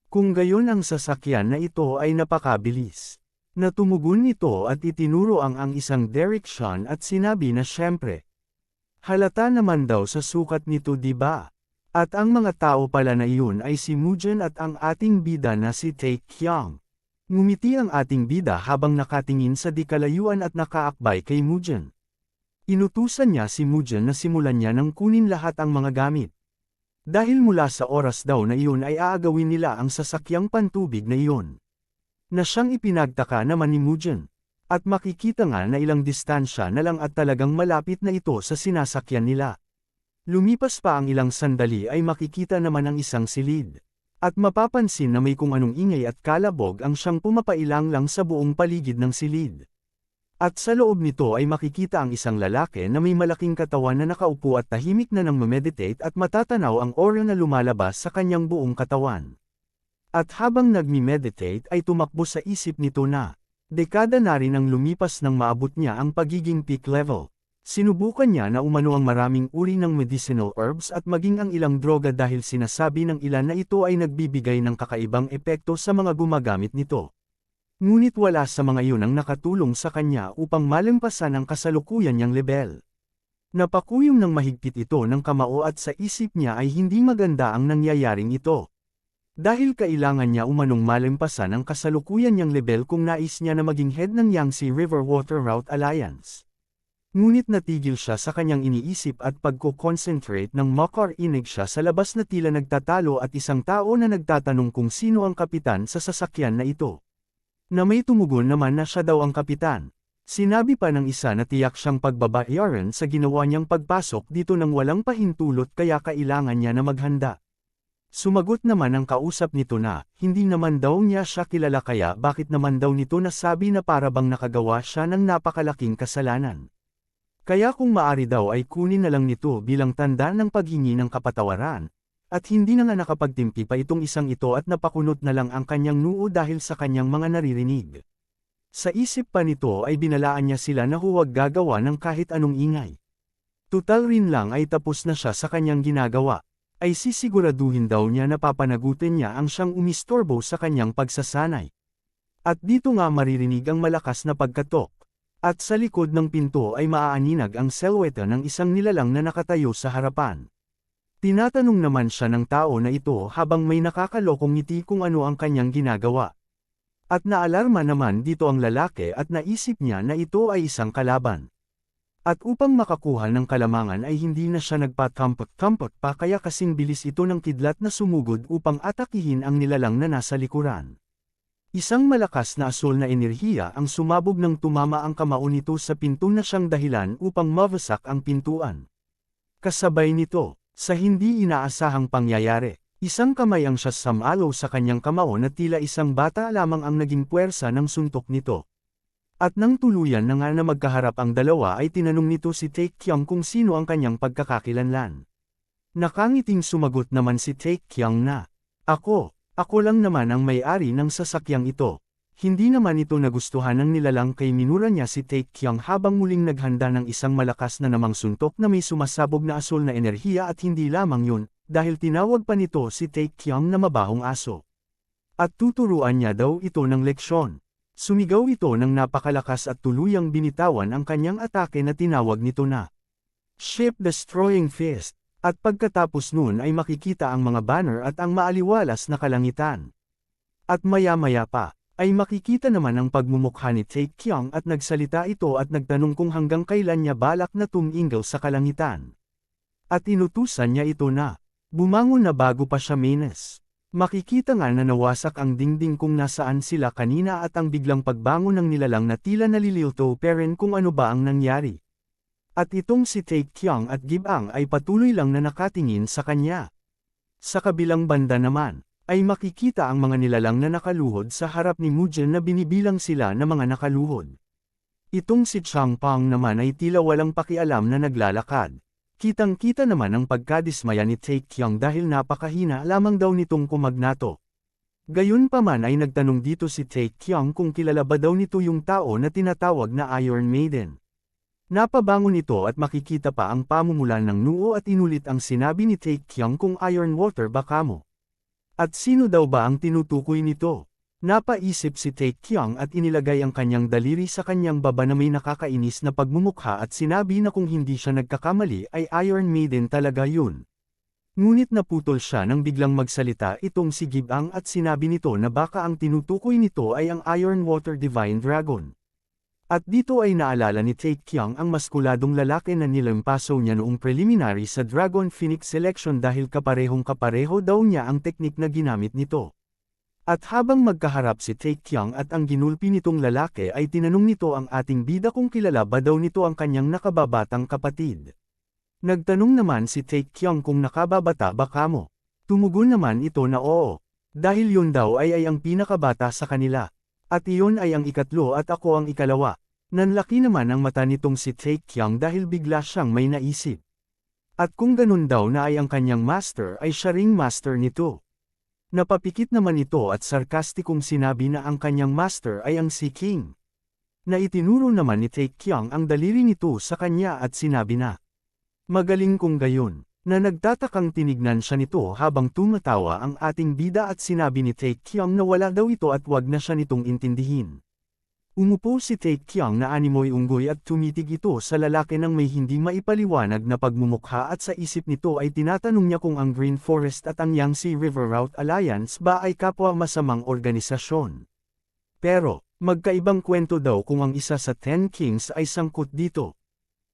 Kung gayon ang sasakyan na ito ay napakabilis. Natumugon nito at itinuro ang isang direksyon at sinabi na syempre. Halata naman daw sa sukat nito di ba? At ang mga tao pala na iyon ay si Mujin at ang ating bida na si Taekyung. Ngumiti ang ating bida habang nakatingin sa di kalayuan at nakaakbay kay Mujin. Inutusan niya si Mujin na simulan niya ng kunin lahat ang mga gamit. Dahil mula sa oras daw na iyon ay aagawin nila ang sasakyang pantubig na iyon. Na siyang ipinagtaka naman ni Mujin. At makikita nga na ilang distansya na lang at talagang malapit na ito sa sinasakyan nila. Lumipas pa ang ilang sandali ay makikita naman ang isang silid. At mapapansin na may kung anong ingay at kalabog ang siyang pumapailang lang sa buong paligid ng silid. At sa loob nito ay makikita ang isang lalaki na may malaking katawan na nakaupo at tahimik na nang mameditate at matatanaw ang aura na lumalabas sa kanyang buong katawan. At habang nagmi-meditate ay tumakbo sa isip nito na, dekada na rin ang lumipas nang maabot niya ang pagiging peak level. Sinubukan niya na umano ang maraming uri ng medicinal herbs at maging ang ilang droga dahil sinasabi ng ilan na ito ay nagbibigay ng kakaibang epekto sa mga gumagamit nito. Ngunit wala sa mga iyon ang nakatulong sa kanya upang malampasan ang kasalukuyan niyang lebel. Napakuyom ng mahigpit ito ng kamao at sa isip niya ay hindi maganda ang nangyayaring ito. Dahil kailangan niya umanong malampasan ang kasalukuyan niyang lebel kung nais niya na maging head ng Yangtze River Water Route Alliance. Ngunit natigil siya sa kanyang iniisip at pagko-concentrate nang makarinig siya sa labas na tila nagtatalo at isang tao na nagtatanong kung sino ang kapitan sa sasakyan na ito. Na may tumugon naman na siya daw ang kapitan. Sinabi pa ng isa na tiyak siyang pagbabayaran sa ginawa niyang pagpasok dito nang walang pahintulot kaya kailangan niya na maghanda. Sumagot naman ang kausap nito na, hindi naman daw niya siya kilala kaya bakit naman daw nito nasabi na para bang nakagawa siya ng napakalaking kasalanan. Kaya kung maari daw ay kunin na lang nito bilang tanda ng paghingi ng kapatawaran, at hindi na nga nakapagtimpi pa itong isang ito at napakunot na lang ang kanyang noo dahil sa kanyang mga naririnig. Sa isip pa nito ay binalaan niya sila na huwag gagawa ng kahit anong ingay. Tutal rin lang ay tapos na siya sa kanyang ginagawa, ay sisiguraduhin daw niya na papanagutin niya ang siyang umistorbo sa kanyang pagsasanay. At dito nga maririnig ang malakas na pagkatok. At sa likod ng pinto ay maaaninag ang selweta ng isang nilalang na nakatayo sa harapan. Tinatanong naman siya ng tao na ito habang may nakakalokong ngiti kung ano ang kanyang ginagawa. At naalarma naman dito ang lalaki at naisip niya na ito ay isang kalaban. At upang makakuha ng kalamangan ay hindi na siya nagpatampot-tampot pa kaya kasing bilis ito ng kidlat na sumugod upang atakihin ang nilalang na nasa likuran. Isang malakas na asul na enerhiya ang sumabog nang tumama ang kamao nito sa pinto na siyang dahilan upang mawasak ang pintuan. Kasabay nito, sa hindi inaasahang pangyayari, isang kamay ang sumalo sa kanyang kamao na tila isang bata lamang ang naging puwersa ng suntok nito. At nang tuluyan na nga na magkaharap ang dalawa ay tinanong nito si Tae Kyung kung sino ang kanyang pagkakakilanlan. Nakangiting sumagot naman si Tae Kyung na, Ako lang naman ang may-ari ng sasakyang ito. Hindi naman ito nagustuhan ng nilalang kay minura niya si Tae Kyung habang muling naghanda ng isang malakas na namang suntok na may sumasabog na asul na enerhiya at hindi lamang yun, dahil tinawag pa nito si Tae Kyung na mabahong aso. At tuturuan niya daw ito ng leksyon. Sumigaw ito ng napakalakas at tuluyang binitawan ang kanyang atake na tinawag nito na Ship-Destroying Fist. At pagkatapos nun ay makikita ang mga banner at ang maaliwalas na kalangitan. At maya-maya pa, ay makikita naman ang pagmumukha ni Tae Kyung at nagsalita ito at nagtanong kung hanggang kailan niya balak na tuminggaw sa kalangitan. At inutusan niya ito na, bumangon na bago pa siya menes. Makikita nga na nawasak ang dingding kung nasaan sila kanina at ang biglang pagbangon ng nilalang na tila nalilito peren kung ano ba ang nangyari. At itong si Tae Kyung at Gibang ay patuloy lang na nakatingin sa kanya. Sa kabilang banda naman, ay makikita ang mga nilalang na nakaluhod sa harap ni Mujin na binibilang sila na mga nakaluhod. Itong si Changpang naman ay tila walang pakialam na naglalakad. Kitang-kita naman ang pagkadismaya ni Tae Kyung dahil napakahina lamang daw nitong kumagnato. Gayunpaman ay nagtanong dito si Tae Kyung kung kilala ba daw nito yung tao na tinatawag na Iron Maiden. Napabangon ito at makikita pa ang pamumulan ng noo at inulit ang sinabi ni Tae Kyung kung Iron Water ba kamo. At sino daw ba ang tinutukoy nito? Napaisip si Tae Kyung at inilagay ang kanyang daliri sa kanyang baba na may nakakainis na pagmumukha at sinabi na kung hindi siya nagkakamali ay Iron Maiden talaga yun. Ngunit naputol siya nang biglang magsalita itong si Gibang at sinabi nito na baka ang tinutukoy nito ay ang Iron Water Divine Dragon. At dito ay naalala ni Tae Kyung ang maskuladong lalaki na nilampaso niya noong preliminary sa Dragon Phoenix Selection dahil kaparehong-kapareho daw niya ang teknik na ginamit nito. At habang magkaharap si Tae Kyung at ang ginulpi nitong lalaki ay tinanong nito ang ating bida kung kilala ba daw nito ang kanyang nakababatang kapatid. Nagtanong naman si Tae Kyung kung nakababata ba kamo. Tumugon naman ito na oo. Dahil yun daw ay ang pinakabata sa kanila. At iyon ay ang ikatlo at ako ang ikalawa. Nanlaki naman ang mata nitong si Tae Kyung dahil bigla siyang may naisip. At kung ganun daw na ay ang kanyang master ay siya ring master nito. Napapikit naman ito at sarkastikong sinabi na ang kanyang master ay ang si King. Na itinuro naman ni Tae Kyung ang daliri nito sa kanya at sinabi na, magaling kung gayon. Na nagtatakang tinignan siya nito habang tumatawa ang ating bida at sinabi ni Taekyung na wala daw ito at wag na siya nitong intindihin. Umupo si Taekyung na animoy unggoy at tumitig ito sa lalaki ng may hindi maipaliwanag na pagmumukha at sa isip nito ay tinatanong niya kung ang Green Forest at ang Yangtze River Route Alliance ba ay kapwa masamang organisasyon. Pero, magkaibang kwento daw kung ang isa sa Ten Kings ay sangkot dito.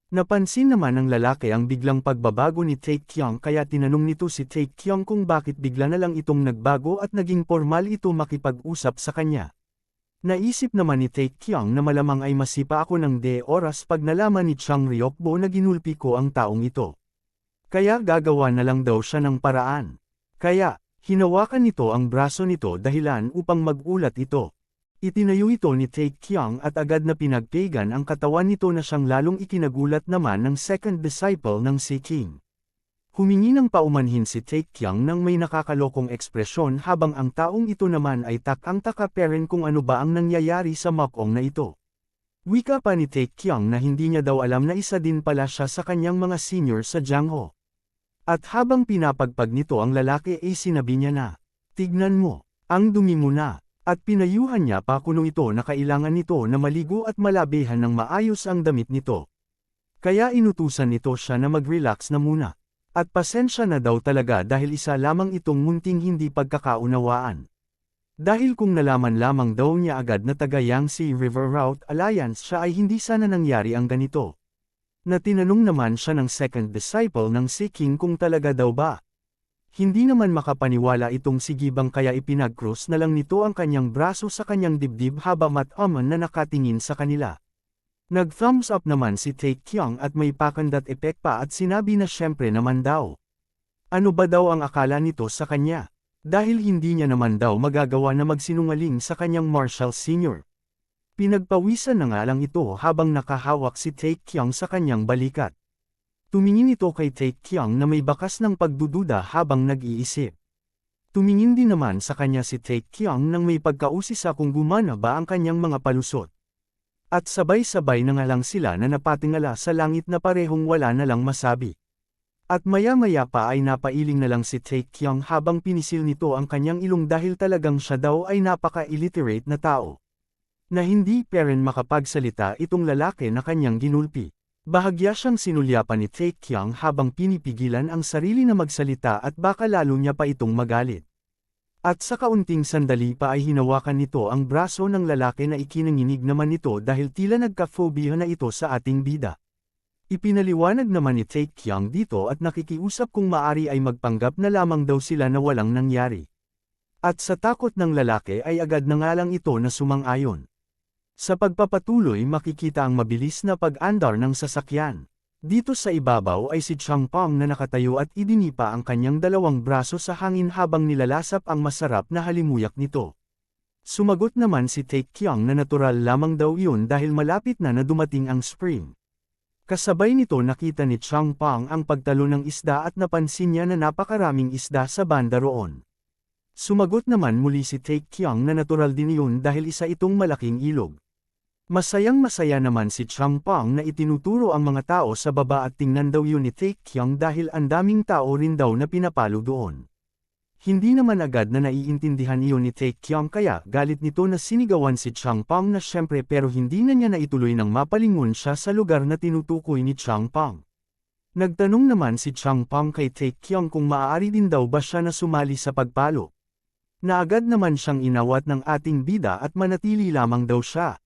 Napansin naman ng lalaki ang biglang pagbabago ni Taekyung kaya tinanong nito si Taekyung kung bakit bigla na lang itong nagbago at naging formal ito makipag-usap sa kanya. Naisip naman ni Taekyung na malamang ay masipa ako ng oras pag nalaman ni Chang Ryokbo na ginulpi ko ang taong ito. Kaya gagawa na lang daw siya ng paraan. Kaya, hinawakan nito ang braso nito dahilan upang magulat ito. Itinayo ito ni Taekyung at agad na pinagpegan ang katawan nito na siyang lalong ikinagulat naman ng second disciple ng si King. Humingi ng paumanhin si Taekyung nang may nakakalokong ekspresyon habang ang taong ito naman ay takang-taka peren kung ano ba ang nangyayari sa mokong na ito. Wika pa ni Taekyung na hindi niya daw alam na isa din pala siya sa kanyang mga senior sa Jangho. At habang pinapagpag nito ang lalaki ay sinabi niya na, "Tignan mo, ang dumi mo na." At pinayuhan niya pa kuno ito na kailangan nito na maligo at malabihan ng maayos ang damit nito. Kaya inutusan nito siya na mag-relax na muna. At pasensya na daw talaga dahil isa lamang itong munting hindi pagkakaunawaan. Dahil kung nalaman lamang daw niya agad na taga Yangtze River Route Alliance siya ay hindi sana nangyari ang ganito. Na tinanong naman siya ng second disciple ng si King kung talaga daw ba. Hindi naman makapaniwala itong si Gibang kaya ipinag-cross na lang nito ang kanyang braso sa kanyang dibdib habang mataman na nakatingin sa kanila. Nag-thumbs up naman si Taekyung at may pakandat effect pa at sinabi na syempre naman daw. Ano ba daw ang akala nito sa kanya? Dahil hindi niya naman daw magagawa na magsinungaling sa kanyang Marshal Sr. Pinagpawisan na nga lang ito habang nakahawak si Taekyung sa kanyang balikat. Tumingin ito kay Taekyung na may bakas ng pagdududa habang nag-iisip. Tumingin din naman sa kanya si Taekyung nang may pagkausisa kung gumana ba ang kanyang mga palusot. At sabay-sabay na nga lang sila na napatingala sa langit na parehong wala na lang masabi. At maya-maya pa ay napailing na lang si Taekyung habang pinisil nito ang kanyang ilong dahil talagang siya daw ay napaka-illiterate na tao. Na hindi pa rin makapagsalita itong lalaki na kanyang ginulpi. Bahagya siyang sinulyapan ni Taekyung habang pinipigilan ang sarili na magsalita at baka lalo niya pa itong magalit. At sa kaunting sandali pa ay hinawakan nito ang braso ng lalaki na ikinanginig naman nito dahil tila nagka-phobia na ito sa ating bida. Ipinaliwanag naman ni Taekyung dito at nakikiusap kung maari ay magpanggap na lamang daw sila na walang nangyari. At sa takot ng lalaki ay agad na nga lang ito na sumang-ayon. Sa pagpapatuloy makikita ang mabilis na pag-andar ng sasakyan. Dito sa ibabaw ay si Changpong na nakatayo at idinipa ang kanyang dalawang braso sa hangin habang nilalasap ang masarap na halimuyak nito. Sumagot naman si Taekyung na natural lamang daw yun dahil malapit na dumating ang spring. Kasabay nito nakita ni Changpong ang pagtalo ng isda at napansin niya na napakaraming isda sa banda roon. Sumagot naman muli si Taekyung na natural din yun dahil isa itong malaking ilog. Masayang-masaya naman si Changpong na itinuturo ang mga tao sa baba at tingnan daw yun ni Taekyung dahil ang daming tao rin daw na pinapalo doon. Hindi naman agad na naiintindihan iyon ni Taekyung kaya galit nito na sinigawan si Changpong na syempre pero hindi na niya naituloy nang mapalingon siya sa lugar na tinutukoy ni Changpong. Nagtanong naman si Changpong kay Taekyung kung maaari din daw ba siya na sumali sa pagpalo. Na agad naman siyang inawat ng ating bida at manatili lamang daw siya.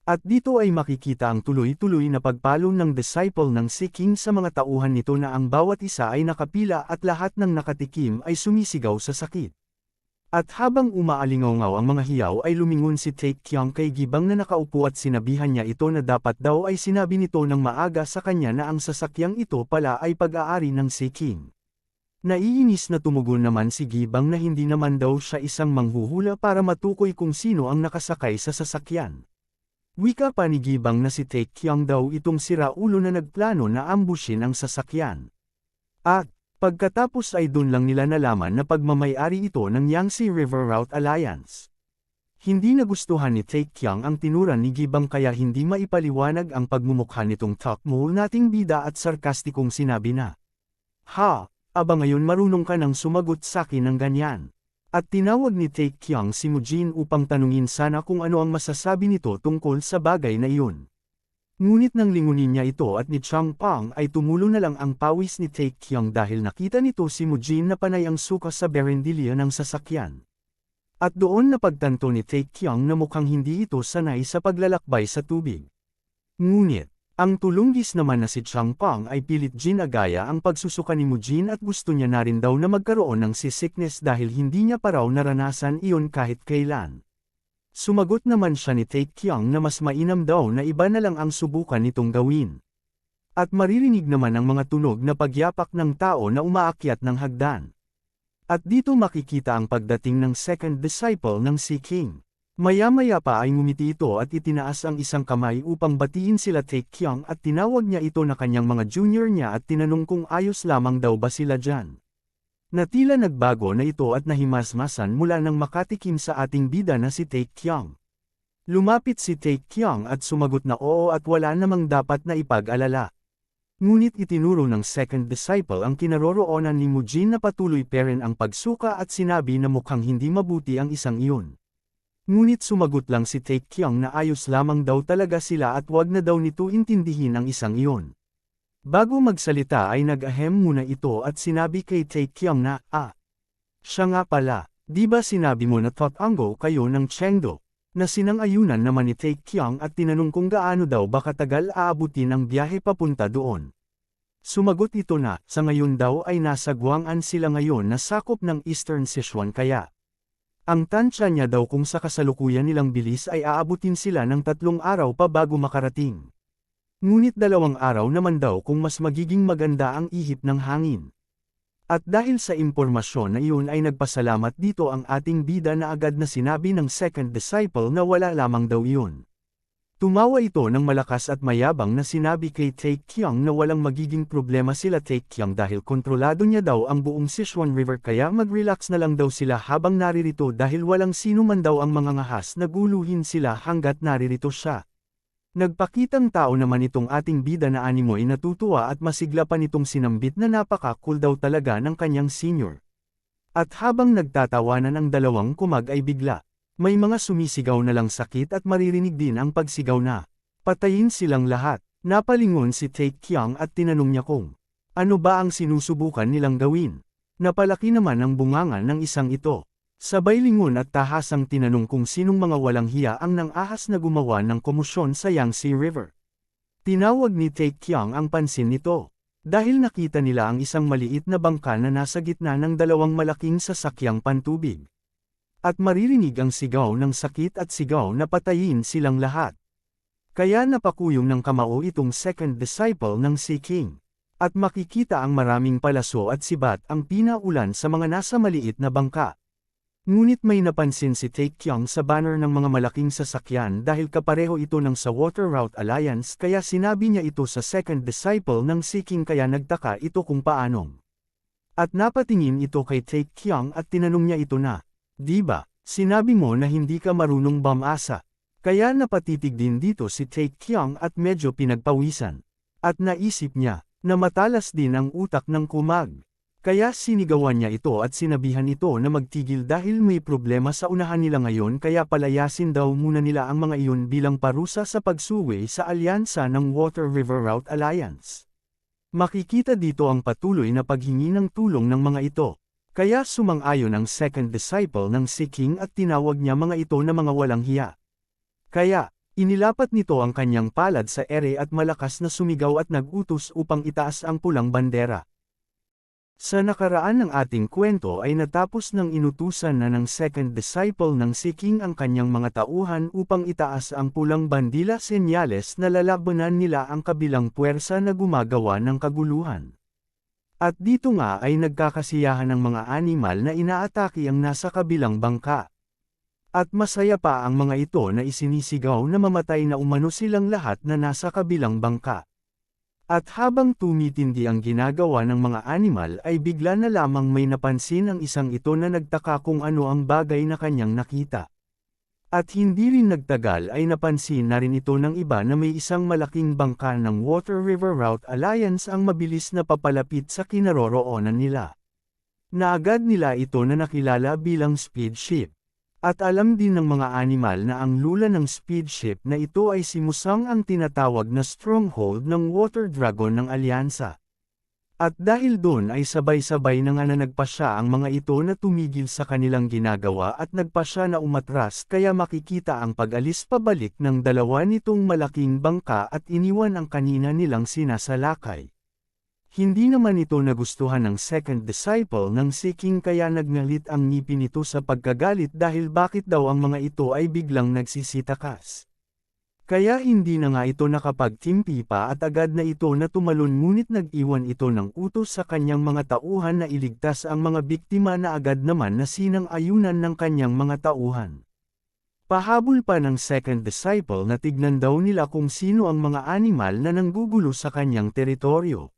At dito ay makikita ang tuloy-tuloy na pagpalo ng disciple ng si King sa mga tauhan nito na ang bawat isa ay nakapila at lahat ng nakatikim ay sumisigaw sa sakit. At habang umaalingaw ang mga hiyaw ay lumingon si Taekyung kay Gibang na nakaupo at sinabihan niya ito na dapat daw ay sinabi nito ng maaga sa kanya na ang sasakyang ito pala ay pag-aari ng si King. Naiinis na tumugon naman si Gibang na hindi naman daw siya isang manghuhula para matukoy kung sino ang nakasakay sa sasakyan. Wika pa ni Gibang na si Taekyung daw itong siraulo na nagplano na ambushin ang sasakyan. At, pagkatapos ay dun lang nila nalaman na pagmamay-ari ito ng Yangtze River Route Alliance. Hindi nagustuhan ni Taekyung ang tinuran ni Gibang kaya hindi maipaliwanag ang pagmumukha nitong top mole nating bida at sarkastikong sinabi na. Ha, aba ngayon marunong ka nang sumagot sakin ng ganyan. At tinawag ni Taekyang si Mujin upang tanungin sana kung ano ang masasabi nito tungkol sa bagay na iyon. Ngunit nang lingunin niya ito at ni Changpang ay tumulo na lang ang pawis ni Taekyang dahil nakita nito si Mujin na panay ang suka sa berendilya ng sasakyan. At doon napagtanto ni Taekyang na mukhang hindi ito sanay sa paglalakbay sa tubig. Ngunit, ang tulunggis naman na si Changpang ay pilit ginagaya ang pagsusuka ni Mujin at gusto niya na rin daw na magkaroon ng seasickness dahil hindi niya pa raw naranasan iyon kahit kailan. Sumagot naman siya ni Taekyang na mas mainam daw na iba na lang ang subukan nitong gawin. At maririnig naman ang mga tunog na pagyapak ng tao na umaakyat ng hagdan. At dito makikita ang pagdating ng second disciple ng si King. Maya-maya pa ay ngumiti ito at itinaas ang isang kamay upang batiin sila Taekyang at tinawag niya ito na kanyang mga junior niya at tinanong kung ayos lamang daw ba sila dyan. Natila nagbago na ito at nahimasmasan mula nang makatikim sa ating bida na si Taekyang. Lumapit si Taekyang at sumagot na oo at wala namang dapat na ipag-alala. Ngunit itinuro ng second disciple ang kinaroroonan ni Mujin na patuloy pa rin ang pagsuka at sinabi na mukhang hindi mabuti ang isang iyon. Ngunit sumagot lang si Taekyang na ayos lamang daw talaga sila at wag na daw nito intindihin ang isang iyon. Bago magsalita ay nag-ahem muna ito at sinabi kay Taekyang na, siya nga pala, di ba sinabi mo na tatango kayo ng Chengdo? Na sinang-ayunan naman ni Taekyang at tinanong kung gaano daw ba katagal aabutin ang biyahe papunta doon. Sumagot ito na, sa ngayon daw ay nasa Guang'an sila ngayon na sakop ng Eastern Sichuan kaya. Ang tansya niya daw kung sa kasalukuyan nilang bilis ay aabutin sila ng 3 araw pa bago makarating. Ngunit 2 araw naman daw kung mas magiging maganda ang ihip ng hangin. At dahil sa impormasyon na iyon ay nagpasalamat dito ang ating bida na agad na sinabi ng second disciple na wala lamang daw iyon. Tumawa ito ng malakas at mayabang na sinabi kay Taekyang na walang magiging problema sila Taekyang dahil kontrolado niya daw ang buong Sichuan River kaya mag-relax na lang daw sila habang naririto dahil walang sino man daw ang mga ngahas na guluhin sila hanggat naririto siya. Nagpakitang tao naman itong ating bida na animo ay natutuwa at masigla pa nitong sinambit na napaka-cool daw talaga ng kanyang senior. At habang nagtatawanan ang dalawang kumag ay bigla. May mga sumisigaw na lang sakit at maririnig din ang pagsigaw na, patayin silang lahat. Napalingon si Taekyang at tinanong niya kung, ano ba ang sinusubukan nilang gawin? Napalaki naman ang bungangan ng isang ito. Sabay lingon at tahasang tinanong kung sinong mga walang hiya ang nang-ahas na gumawa ng komosyon sa Yangtze River. Tinawag ni Taekyang ang pansin nito. Dahil nakita nila ang isang maliit na bangka na nasa gitna ng 2 malaking sasakyang pantubig. At maririnig ang sigaw ng sakit at sigaw na patayin silang lahat. Kaya napakuyong ng kamao itong second disciple ng si King. At makikita ang maraming palaso at sibat ang pinaulan sa mga nasa maliit na bangka. Ngunit may napansin si Taekyang sa banner ng mga malaking sasakyan dahil kapareho ito ng sa Water Route Alliance kaya sinabi niya ito sa second disciple ng si King kaya nagtaka ito kung paanong. At napatingin ito kay Taekyang at tinanong niya ito na, di ba, sinabi mo na hindi ka marunong bumasa. Kaya napatitig din dito si Taekyang at medyo pinagpawisan. At naisip niya, na matalas din ang utak ng kumag. Kaya sinigawan niya ito at sinabihan ito na magtigil dahil may problema sa unahan nila ngayon kaya palayasin daw muna nila ang mga iyon bilang parusa sa pagsuway sa alyansa ng Water River Route Alliance. Makikita dito ang patuloy na paghingi ng tulong ng mga ito. Kaya sumang-ayon ang second disciple ng si King at tinawag niya mga ito na mga walang hiya. Kaya, inilapat nito ang kanyang palad sa ere at malakas na sumigaw at nag-utos upang itaas ang pulang bandera. Sa nakaraan ng ating kwento ay natapos ng inutusan na ng second disciple ng si King ang kanyang mga tauhan upang itaas ang pulang bandila senyales na lalabanan nila ang kabilang puwersa na gumagawa ng kaguluhan. At dito nga ay nagkakasiyahan ng mga animal na inaatake ang nasa kabilang bangka. At masaya pa ang mga ito na isinisigaw na mamatay na umano silang lahat na nasa kabilang bangka. At habang tumitindi ang ginagawa ng mga animal ay bigla na lamang may napansin ang isang ito na nagtaka kung ano ang bagay na kanyang nakita. At hindi rin nagtagal ay napansin na rin ito ng iba na may isang malaking bangka ng Water River Route Alliance ang mabilis na papalapit sa kinaroroonan nila. Naagad nila ito na nakilala bilang speed ship. At alam din ng mga animal na ang lula ng speed ship na ito ay si Musang, ang tinatawag na stronghold ng Water Dragon ng Alyansa. At dahil doon ay sabay-sabay na nga na nagpasya ang mga ito na tumigil sa kanilang ginagawa at nagpasya na umatras, kaya makikita ang pag-alis pabalik ng dalawa nitong malaking bangka at iniwan ang kanina nilang sinasalakay. Hindi naman ito nagustuhan ng second disciple ng si King, kaya nagngalit ang ngipin nito sa pagkagalit dahil bakit daw ang mga ito ay biglang nagsisitakas. Kaya hindi na nga ito nakapagtimpi pa at agad na ito na tumalon, ngunit nag-iwan ito ng utos sa kanyang mga tauhan na iligtas ang mga biktima na agad naman na sinang-ayunan ng kanyang mga tauhan. Pahabol pa ng second disciple na tignan daw nila kung sino ang mga animal na nanggugulo sa kanyang teritoryo.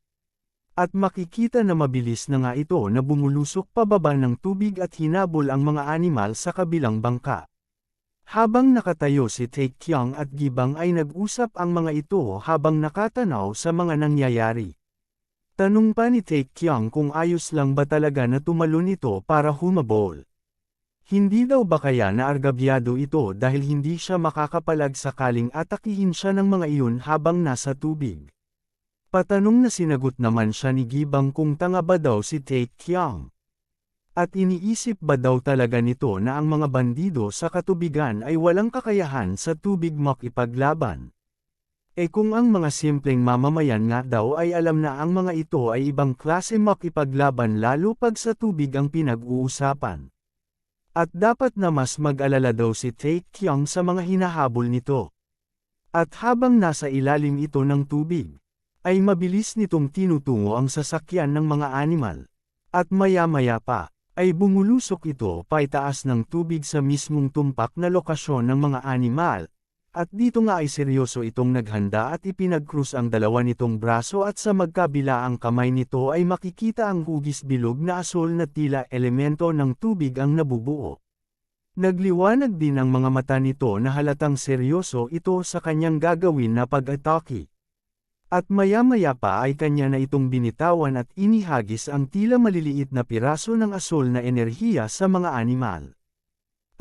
At makikita na mabilis na nga ito na bumulusok pababa ng tubig at hinabol ang mga animal sa kabilang bangka. Habang nakatayo si Taekyang at Gibang ay nag-usap ang mga ito habang nakatanaw sa mga nangyayari. Tanong pa ni Taekyang kung ayos lang ba talaga na tumalon ito para humabol. Hindi daw ba kaya naargabyado ito dahil hindi siya makakapalag sakaling atakihin siya ng mga iyon habang nasa tubig. Patanong na sinagot naman siya ni Gibang kung tanga ba daw si Taekyang. At iniisip ba daw talaga nito na ang mga bandido sa katubigan ay walang kakayahan sa tubig makipaglaban? Kung ang mga simpleng mamamayan nga daw ay alam na ang mga ito ay ibang klase makipaglaban, lalo pag sa tubig ang pinag-uusapan. At dapat na mas mag-alala daw si Taekyang sa mga hinahabol nito. At habang nasa ilalim ito ng tubig, ay mabilis nitong tinutungo ang sasakyan ng mga animal. At maya-maya pa, ay bumulusok ito paitaas ng tubig sa mismong tumpak na lokasyon ng mga animal, at dito nga ay seryoso itong naghanda at ipinag-krus ang dalawa nitong braso, at sa magkabila ang kamay nito ay makikita ang hugis bilog na asul na tila elemento ng tubig ang nabubuo. Nagliwanag din ang mga mata nito na halatang seryoso ito sa kanyang gagawin na pag-atake. At maya-maya pa ay kanya na itong binitawan at inihagis ang tila maliliit na piraso ng asul na enerhiya sa mga animal.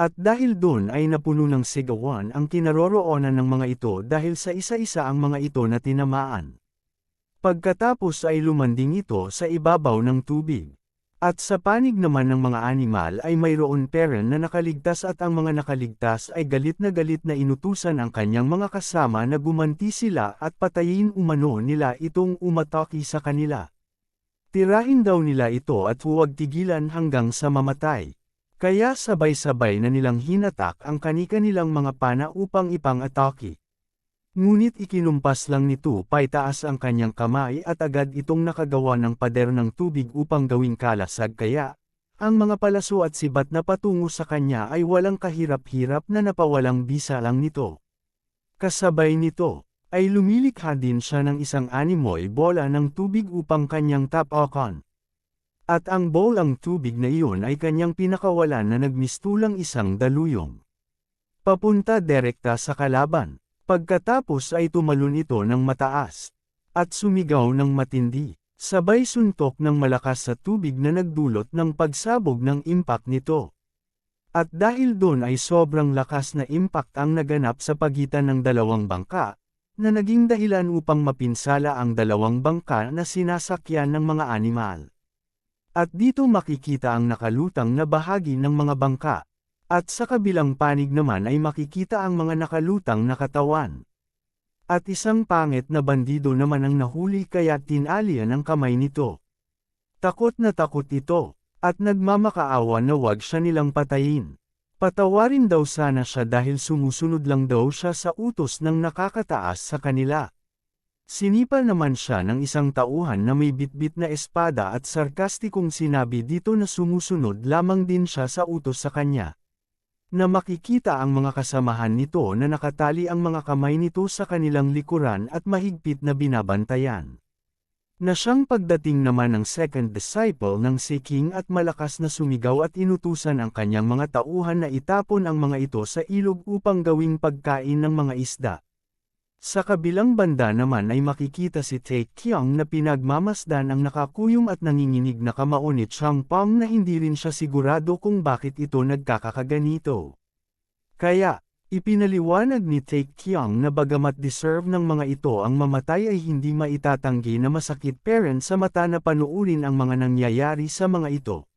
At dahil doon ay napuno ng sigawan ang kinaroroonan ng mga ito dahil sa isa-isa ang mga ito na tinamaan. Pagkatapos ay lumanding ito sa ibabaw ng tubig. At sa panig naman ng mga animal ay mayroon Perren na nakaligtas, at ang mga nakaligtas ay galit na inutusan ang kanyang mga kasama na gumanti sila at patayin umano nila itong umatake sa kanila. Tirahin daw nila ito at huwag tigilan hanggang sa mamatay. Kaya sabay-sabay na nilang hinatak ang kani-kanilang mga pana upang ipang-atake. Ngunit ikinumpas lang nito paitaas ang kanyang kamay at agad itong nakagawa ng pader ng tubig upang gawing kalasag, kaya ang mga palaso at sibat na patungo sa kanya ay walang kahirap-hirap na napawalang bisa lang nito. Kasabay nito, ay lumilikha din siya ng isang animoy bola ng tubig upang kanyang tapakan. At ang bolang tubig na iyon ay kanyang pinakawalan na nagmistulang isang daluyong papunta direkta sa kalaban. Pagkatapos ay tumalon ito ng mataas, at sumigaw ng matindi, sabay suntok ng malakas sa tubig na nagdulot ng pagsabog ng impact nito. At dahil doon ay sobrang lakas na impact ang naganap sa pagitan ng dalawang bangka, na naging dahilan upang mapinsala ang dalawang bangka na sinasakyan ng mga animal. At dito makikita ang nakalutang na bahagi ng mga bangka. At sa kabilang panig naman ay makikita ang mga nakalutang na katawan. At isang pangit na bandido naman ang nahuli, kaya tinalian ang kamay nito. Takot na takot ito, at nagmamakaawa na wag siya nilang patayin. Patawarin daw sana siya dahil sumusunod lang daw siya sa utos ng nakakataas sa kanila. Sinipa naman siya ng isang tauhan na may bitbit na espada at sarkastikong sinabi dito na sumusunod lamang din siya sa utos sa kanya. Na makikita ang mga kasamahan nito na nakatali ang mga kamay nito sa kanilang likuran at mahigpit na binabantayan. Na siyang pagdating naman ng second disciple ng si King at malakas na sumigaw at inutusan ang kanyang mga tauhan na itapon ang mga ito sa ilog upang gawing pagkain ng mga isda. Sa kabilang banda naman ay makikita si Tae Kyung na pinagmamasdan ang nakakuyom at nanginginig na kamao ni Chang Pang na hindi rin siya sigurado kung bakit ito nagkakakaganito. Kaya, ipinaliwanag ni Tae Kyung na bagamat deserve ng mga ito ang mamatay ay hindi maitatanggi na masakit parent sa mata na panuurin ang mga nangyayari sa mga ito.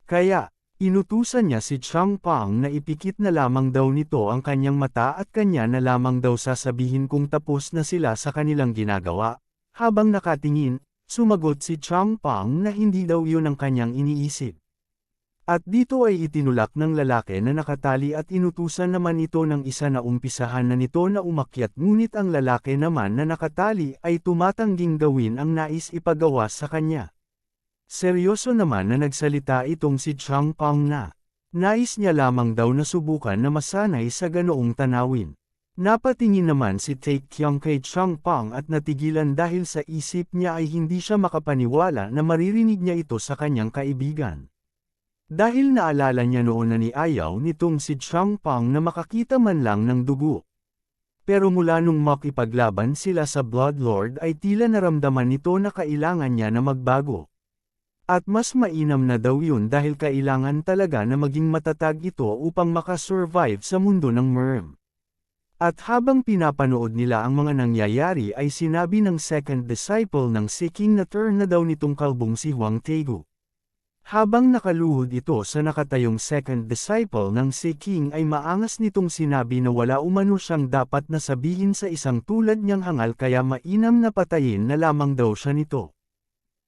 Kaya, inutusan niya si Chang Pang na ipikit na lamang daw nito ang kanyang mata at kanya na lamang daw sasabihin kung tapos na sila sa kanilang ginagawa. Habang nakatingin, sumagot si Chang Pang na hindi daw yun ang kanyang iniisip. At dito ay itinulak ng lalaki na nakatali at inutusan naman ito ng isa na umpisahan na nito na umakyat ngunit ang lalaki naman na nakatali ay tumatangging gawin ang nais ipagawa sa kanya. Seryoso naman na nagsalita itong si Chang Pang na nais niya lamang daw na subukan na masanay sa ganoong tanawin. Napatingin naman si Tae Kyung kay Chang Pang at natigilan dahil sa isip niya ay hindi siya makapaniwala na maririnig niya ito sa kanyang kaibigan. Dahil naalala niya noon na niayaw nitong si Chang Pang na makakita man lang ng dugo. Pero mula nung makipaglaban sila sa Blood Lord ay tila naramdaman nito na kailangan niya na magbago. At mas mainam na daw yun dahil kailangan talaga na maging matatag ito upang makasurvive sa mundo ng Merm. At habang pinapanood nila ang mga nangyayari ay sinabi ng second disciple ng si King na turn na daw nitong kalbong si Hwang Tae-gu. Habang nakaluhod ito sa nakatayong second disciple ng si King ay maangas nitong sinabi na wala umano siyang dapat na sabihin sa isang tulad niyang hangal kaya mainam na patayin na lamang daw siya nito.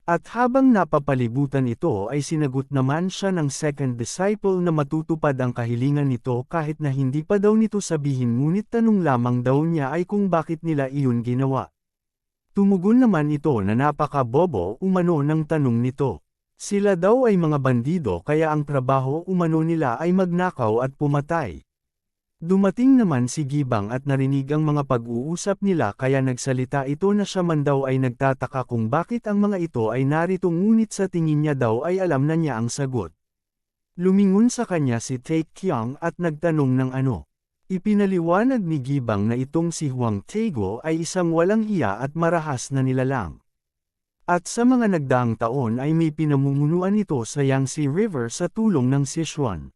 At habang napapalibutan ito ay sinagot naman siya ng second disciple na matutupad ang kahilingan nito kahit na hindi pa daw nito sabihin ngunit tanong lamang daw niya ay kung bakit nila iyon ginawa. Tumugon naman ito na napaka-bobo umano ng tanong nito. Sila daw ay mga bandido kaya ang trabaho umano nila ay magnakaw at pumatay. Dumating naman si Gibang at narinig ang mga pag-uusap nila kaya nagsalita ito na siya man daw ay nagtataka kung bakit ang mga ito ay narito ngunit sa tingin niya daw ay alam na niya ang sagot. Lumingon sa kanya si Tae Kyung at nagtanong ng ano. Ipinaliwanag ni Gibang na itong si Hwang Tae-gu ay isang walang hiya at marahas na nilalang. At sa mga nagdaang taon ay may pinamumunuan ito sa Yangtze River sa tulong ng Sichuan.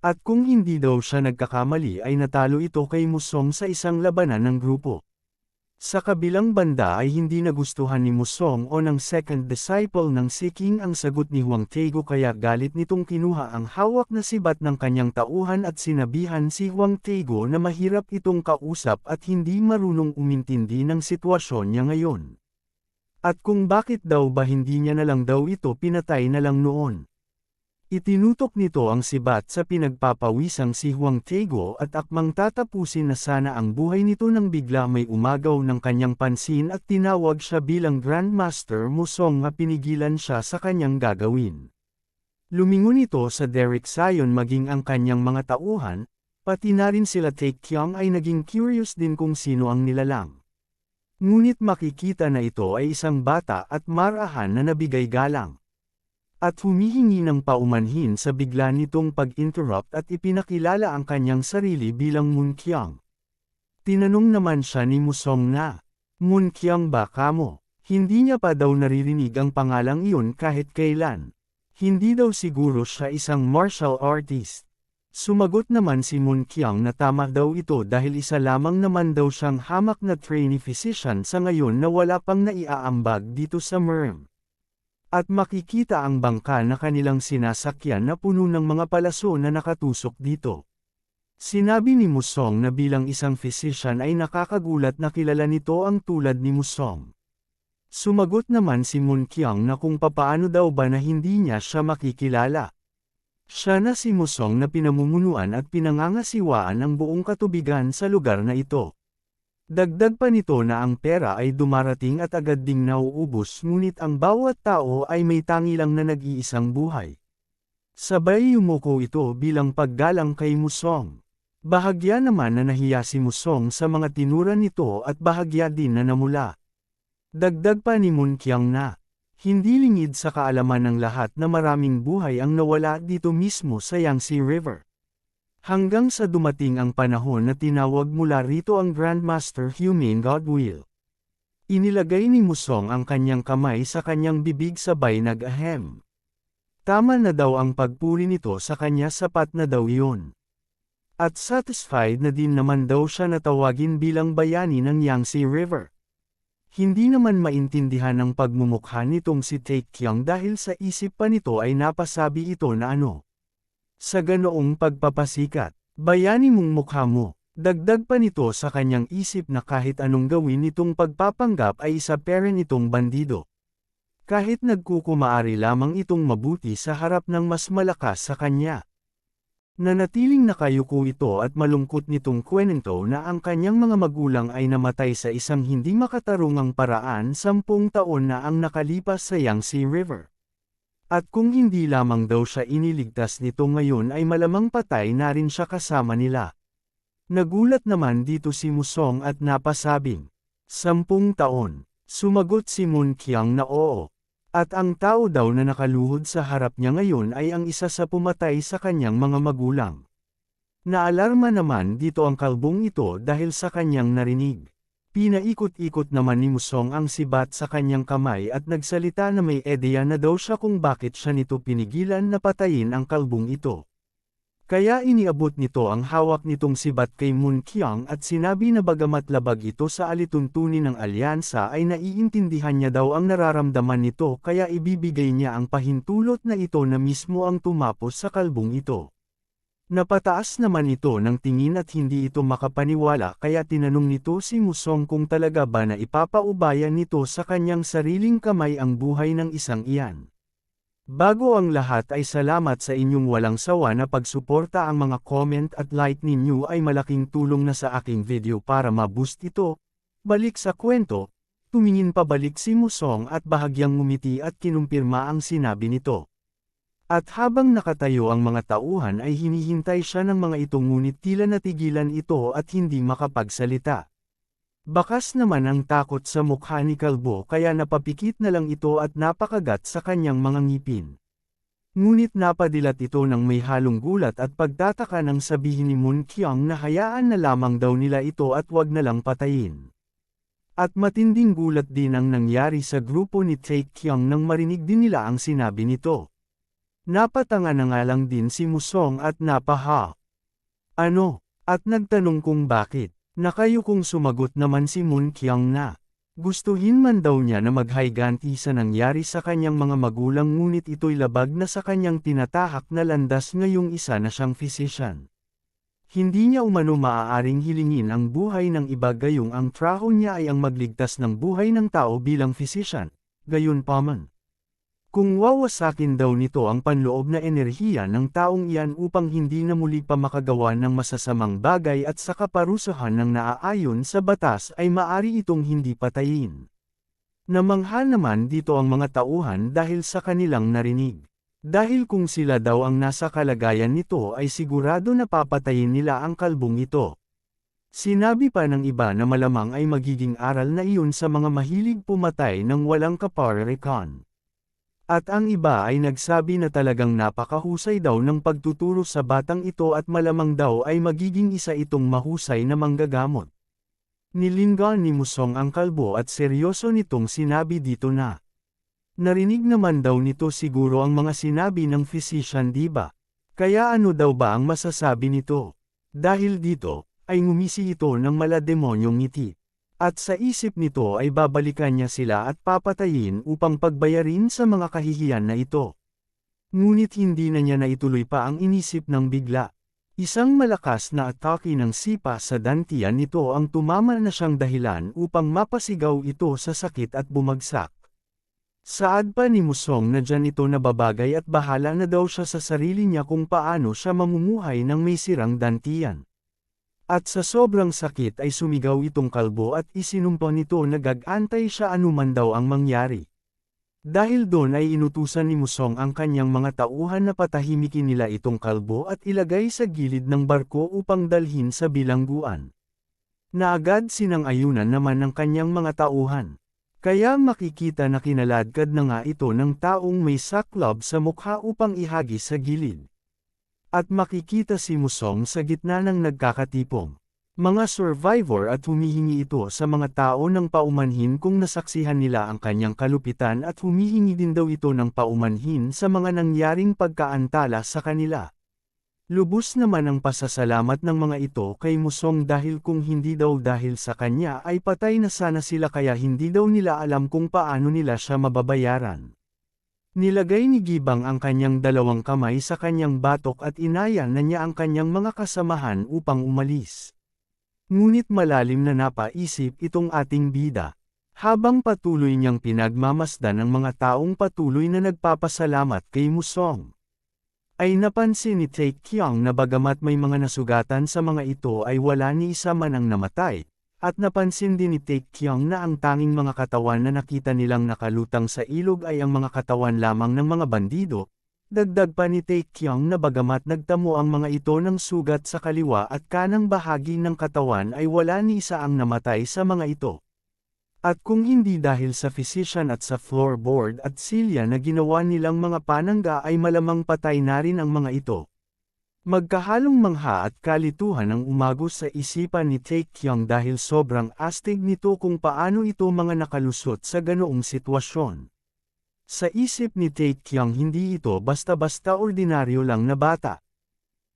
At kung hindi daw siya nagkakamali ay natalo ito kay Musong sa isang labanan ng grupo. Sa kabilang banda ay hindi nagustuhan ni Musong o ng second disciple ng si King ang sagot ni Hwang Tae-gu kaya galit nitong kinuha ang hawak na sibat ng kanyang tauhan at sinabihan si Hwang Tae-gu na mahirap itong kausap at hindi marunong umintindi ng sitwasyon niya ngayon. At kung bakit daw ba hindi niya na lang daw ito pinatay na lang noon. Itinutok nito ang sibat sa pinagpapawisang si Hwang Tae-gu at akmang tatapusin na sana ang buhay nito nang bigla may umagaw ng kanyang pansin at tinawag siya bilang Grandmaster Musong na pinigilan siya sa kanyang gagawin. Lumingon ito sa Derek Sion maging ang kanyang mga tauhan, pati na rin sila Tae Kyung ay naging curious din kung sino ang nilalang. Ngunit makikita na ito ay isang bata at marahan na nabigay galang. At humihingi ng paumanhin sa bigla nitong pag-interrupt at ipinakilala ang kanyang sarili bilang Moon Kyung. Tinanong naman siya ni Musong na, Moon Kyung ba kamo? Hindi niya pa daw naririnig ang pangalang iyon kahit kailan. Hindi daw siguro siya isang martial artist. Sumagot naman si Moon Kyung na tama daw ito dahil isa lamang naman daw siyang hamak na trainee physician sa ngayon na wala pang naiaambag dito sa Merm. At makikita ang bangka na kanilang sinasakyan na puno ng mga palaso na nakatusok dito. Sinabi ni Musong na bilang isang physician ay nakakagulat na kilala nito ang tulad ni Musong. Sumagot naman si Moon Kyung na kung papaano daw ba na hindi niya siya makikilala. Siya na si Musong na pinamumunuan at pinangangasiwaan ang buong katubigan sa lugar na ito. Dagdag pa nito na ang pera ay dumarating at agad ding nauubos ngunit ang bawat tao ay may tangi lang na nag-iisang buhay. Sabay yumuko ito bilang paggalang kay Musong. Bahagya naman na nahiya si Musong sa mga tinura nito at bahagya din na namula. Dagdag pa ni Munkyang na, hindi lingid sa kaalaman ng lahat na maraming buhay ang nawala dito mismo sa Yangtze River. Hanggang sa dumating ang panahon na tinawag mula rito ang Grandmaster Humane Godwill. Inilagay ni Musong ang kanyang kamay sa kanyang bibig sabay nag-ahem. Tama na daw ang pagpuri nito sa kanya, sapat na daw iyon. At satisfied na din naman daw siya na tawagin bilang bayani ng Yangtze River. Hindi naman maintindihan ang pagmumukha nitong si Taekyung dahil sa isip pa nito ay napasabi ito na ano. Sa ganoong pagpapasikat, bayani mong mukha mo. Dagdag pa nito sa kanyang isip na kahit anong gawin nitong pagpapanggap ay isa pa rin itong bandido. Kahit nagkukumaari lamang itong mabuti sa harap ng mas malakas sa kanya. Nanatiling nakayuko ito at malungkot nitong kwento na ang kanyang mga magulang ay namatay sa isang hindi makatarungang paraan 10 taon na ang nakalipas sa Yangtze River. At kung hindi lamang daw siya iniligtas nito ngayon ay malamang patay na rin siya kasama nila. Nagulat naman dito si Musong at napasabing, 10 taon. Sumagot si Munkyang na oo. At ang tao daw na nakaluhod sa harap niya ngayon ay ang isa sa pumatay sa kanyang mga magulang. Naalarma naman dito ang kalbong ito dahil sa kanyang narinig. Pinaikot-ikot naman ni Musong ang sibat sa kanyang kamay at nagsalita na may ideya na daw siya kung bakit siya nito pinigilan na patayin ang kalbong ito. Kaya iniabot nito ang hawak nitong sibat kay Munkyang at sinabi na bagamat labag ito sa alituntunin ng alyansa ay naiintindihan niya daw ang nararamdaman nito kaya ibibigay niya ang pahintulot na ito na mismo ang tumapos sa kalbong ito. Napataas naman ito ng tingin at hindi ito makapaniwala kaya tinanong nito si Musong kung talaga ba na ipapaubaya nito sa kanyang sariling kamay ang buhay ng isang iyan. Bago ang lahat ay salamat sa inyong walang sawa na pagsuporta, ang mga comment at like ninyo ay malaking tulong na sa aking video para ma-boost ito. Balik sa kwento, tumingin pabalik si Musong at bahagyang ngumiti at kinumpirma ang sinabi nito. At habang nakatayo ang mga tauhan ay hinihintay siya ng mga ito ngunit tila natigilan ito at hindi makapagsalita. Bakas naman ang takot sa mukha ni Kalbo kaya napapikit na lang ito at napakagat sa kanyang mga ngipin. Ngunit napadilat ito ng may halong gulat at pagtataka nang sabihin ni Munkyang na hayaan na lamang daw nila ito at wag na lang patayin. At matinding gulat din ang nangyari sa grupo ni Taekyung nang marinig din nila ang sinabi nito. Napatanga na nga lang din si Musong at napaha. Ano? At nagtanong kung bakit. Nakayukong sumagot naman si Munkyang na. Gustuhin man daw niya na maghiganti sa nangyari sa kanyang mga magulang ngunit ito'y labag na sa kanyang tinatahak na landas ngayong isa na siyang physician. Hindi niya umano maaaring hilingin ang buhay ng iba gayong ang trabaho niya ay ang magligtas ng buhay ng tao bilang physician, gayunpaman. Kung wawasakin daw nito ang panloob na enerhiya ng taong iyan upang hindi na muli pa makagawa ng masasamang bagay at sa kaparusahan ng naaayon sa batas ay maari itong hindi patayin. Namangha naman dito ang mga tauhan dahil sa kanilang narinig. Dahil kung sila daw ang nasa kalagayan nito ay sigurado na papatayin nila ang kalbong ito. Sinabi pa ng iba na malamang ay magiging aral na iyon sa mga mahilig pumatay ng walang kaparehas. At ang iba ay nagsabi na talagang napakahusay daw ng pagtuturo sa batang ito at malamang daw ay magiging isa itong mahusay na manggagamot. Nilinggan ni Musong ang kalbo at seryoso nitong sinabi dito na. Narinig naman daw nito siguro ang mga sinabi ng physician, diba? Kaya ano daw ba ang masasabi nito? Dahil dito, ay ngumisi ito ng malademonyong ngiti. At sa isip nito ay babalikan niya sila at papatayin upang pagbayarin sa mga kahihiyan na ito. Ngunit hindi na niya naituloy pa ang inisip ng bigla. Isang malakas na atake ng sipa sa dantian nito ang tumama na siyang dahilan upang mapasigaw ito sa sakit at bumagsak. Saad pa ni Musong na dyan ito nababagay at bahala na daw siya sa sarili niya kung paano siya mamumuhay ng may sirang dantian. At sa sobrang sakit ay sumigaw itong kalbo at isinumpa nito na gag-antay siya anuman daw ang mangyari. Dahil doon ay inutusan ni Musong ang kanyang mga tauhan na patahimikin nila itong kalbo at ilagay sa gilid ng barko upang dalhin sa bilangguan. Naagad sinang-ayunan naman ng kanyang mga tauhan. Kaya makikita na kinaladkad na nga ito ng taong may saklab sa mukha upang ihagi sa gilid. At makikita si Musong sa gitna ng nagkakatipong mga survivor at humihingi ito sa mga tao ng paumanhin kung nasaksihan nila ang kanyang kalupitan at humihingi din daw ito ng paumanhin sa mga nangyaring pagkaantala sa kanila. Lubos naman ang pasasalamat ng mga ito kay Musong dahil kung hindi daw dahil sa kanya ay patay na sana sila kaya hindi daw nila alam kung paano nila siya mababayaran. Nilagay ni Gibang ang kanyang dalawang kamay sa kanyang batok at inaya na niya ang kanyang mga kasamahan upang umalis. Ngunit malalim na napaisip itong ating bida. Habang patuloy niyang pinagmamasdan ang mga taong patuloy na nagpapasalamat kay Musong, ay napansin ni Taekyong na bagamat may mga nasugatan sa mga ito ay wala ni isa man ang namatay, at napansin din ni Taekyong na ang tanging mga katawan na nakita nilang nakalutang sa ilog ay ang mga katawan lamang ng mga bandido. Dagdag pa ni Taekyong na bagamat nagtamo ang mga ito ng sugat sa kaliwa at kanang bahagi ng katawan ay wala ni isa ang namatay sa mga ito. At kung hindi dahil sa physician at sa floorboard at silya na ginawa nilang mga panangga ay malamang patay na rin ang mga ito. Magkahalong mangha at kalituhan ang umagos sa isipan ni Taekyong dahil sobrang astig nito kung paano ito mga nakalusot sa ganoong sitwasyon. Sa isip ni Taekyong hindi ito basta-basta ordinaryo lang na bata.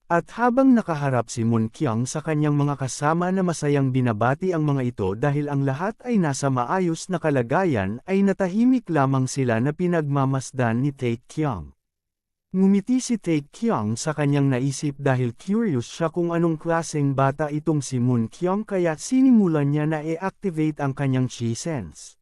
At habang nakaharap si Munkyang sa kanyang mga kasama na masayang binabati ang mga ito dahil ang lahat ay nasa maayos na kalagayan ay natahimik lamang sila na pinagmamasdan ni Taekyong. Ngumiti si Taekyong sa kanyang naisip dahil curious siya kung anong klaseng bata itong si Munkyang kaya sinimulan niya na i-activate ang kanyang chi sense.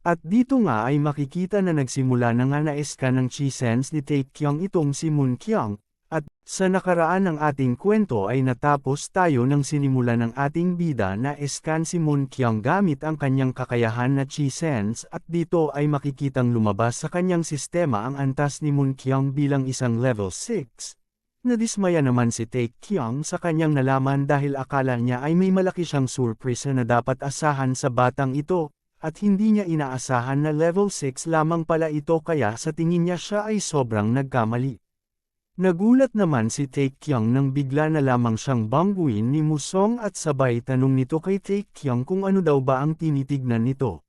At dito nga ay makikita na nagsimula na nga na-scan ng chi sense ni Taekyong itong si Munkyang. At, sa nakaraan ng ating kwento ay natapos tayo ng sinimula ng ating bida na scan si Munkyang gamit ang kanyang kakayahan na chi sense at dito ay makikitang lumabas sa kanyang sistema ang antas ni Munkyang bilang isang level 6. Nadismaya naman si Taekyong sa kanyang nalaman dahil akala niya ay may malaki siyang surprise na dapat asahan sa batang ito, at hindi niya inaasahan na level 6 lamang pala ito kaya sa tingin niya siya ay sobrang nagkamali. Nagulat naman si Taekyong nang bigla na lamang siyang bangguin ni Musong at sabay tanong nito kay Taekyong kung ano daw ba ang tinitignan nito.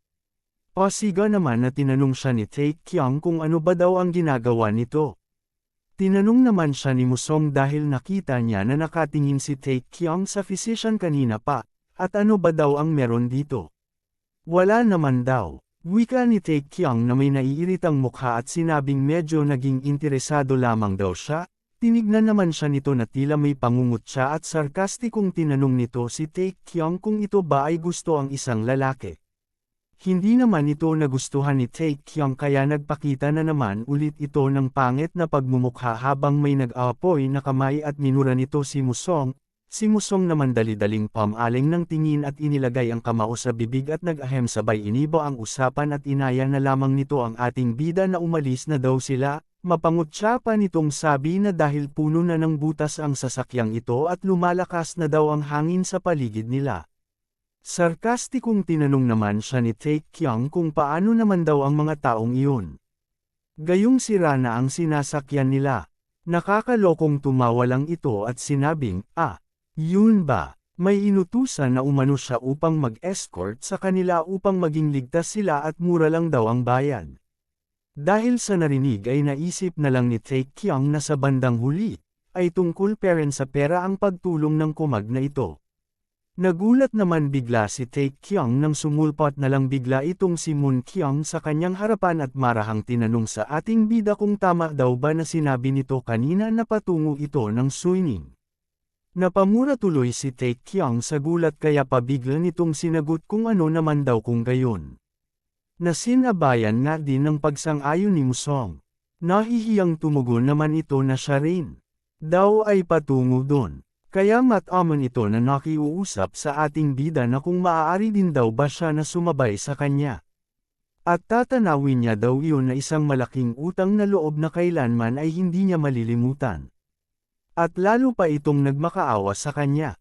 Pasiga naman na tinanong siya ni Taekyong kung ano ba daw ang ginagawa nito. Tinanong naman siya ni Musong dahil nakita niya na nakatingin si Taekyong sa physician kanina pa, at ano ba daw ang meron dito. Wala naman daw. Wika ni Taekyong na may naiiritang mukha at sinabing medyo naging interesado lamang daw siya, tinignan naman siya nito na tila may pangungutya at sarkastikong tinanong nito si Taekyong kung ito ba ay gusto ang isang lalaki. Hindi naman ito nagustuhan ni Taekyong kaya nagpakita na naman ulit ito ng pangit na pagmumukha habang may nag-aapoy na kamay at minura nito si Musong. Si Musong naman dali-daling pamaling ng tingin at inilagay ang kamao sa bibig at nag-ahem sabay inibo ang usapan at inaya na lamang nito ang ating bida na umalis na daw sila, mapangutya pa nitong sabi na dahil puno na ng butas ang sasakyang ito at lumalakas na daw ang hangin sa paligid nila. Sarkastikong tinanong naman siya ni Taekyong kung paano naman daw ang mga taong iyon. Gayong sira na ang sinasakyan nila. Nakakalokong tumawa lang ito at sinabing, yun ba, may inutusan na umano siya upang mag-escort sa kanila upang maging ligtas sila at mura lang daw ang bayad. Dahil sa narinig ay naisip na lang ni Taekyong na sa bandang huli, ay tungkol pa rin sa pera ang pagtulong ng kumag na ito. Nagulat naman bigla si Taekyong nang sumulpot na lang bigla itong si Munkyang sa kanyang harapan at marahang tinanong sa ating bida kung tama daw ba na sinabi nito kanina na patungo ito ng Suining. Napamura tuloy si Taekyong sa gulat kaya pabigla nitong sinagot kung ano naman daw kung gayon. Nasinabayan nga din ng pagsang-ayon ni Musong. Nahihiyang tumugon naman ito na siya rin daw ay patungo doon. Kaya matamon ito na nakiuusap sa ating bida na kung maaari din daw ba siya na sumabay sa kanya. At tatanawin niya daw iyon na isang malaking utang na loob na kailanman ay hindi niya malilimutan. At lalo pa itong nagmakaawa sa kanya.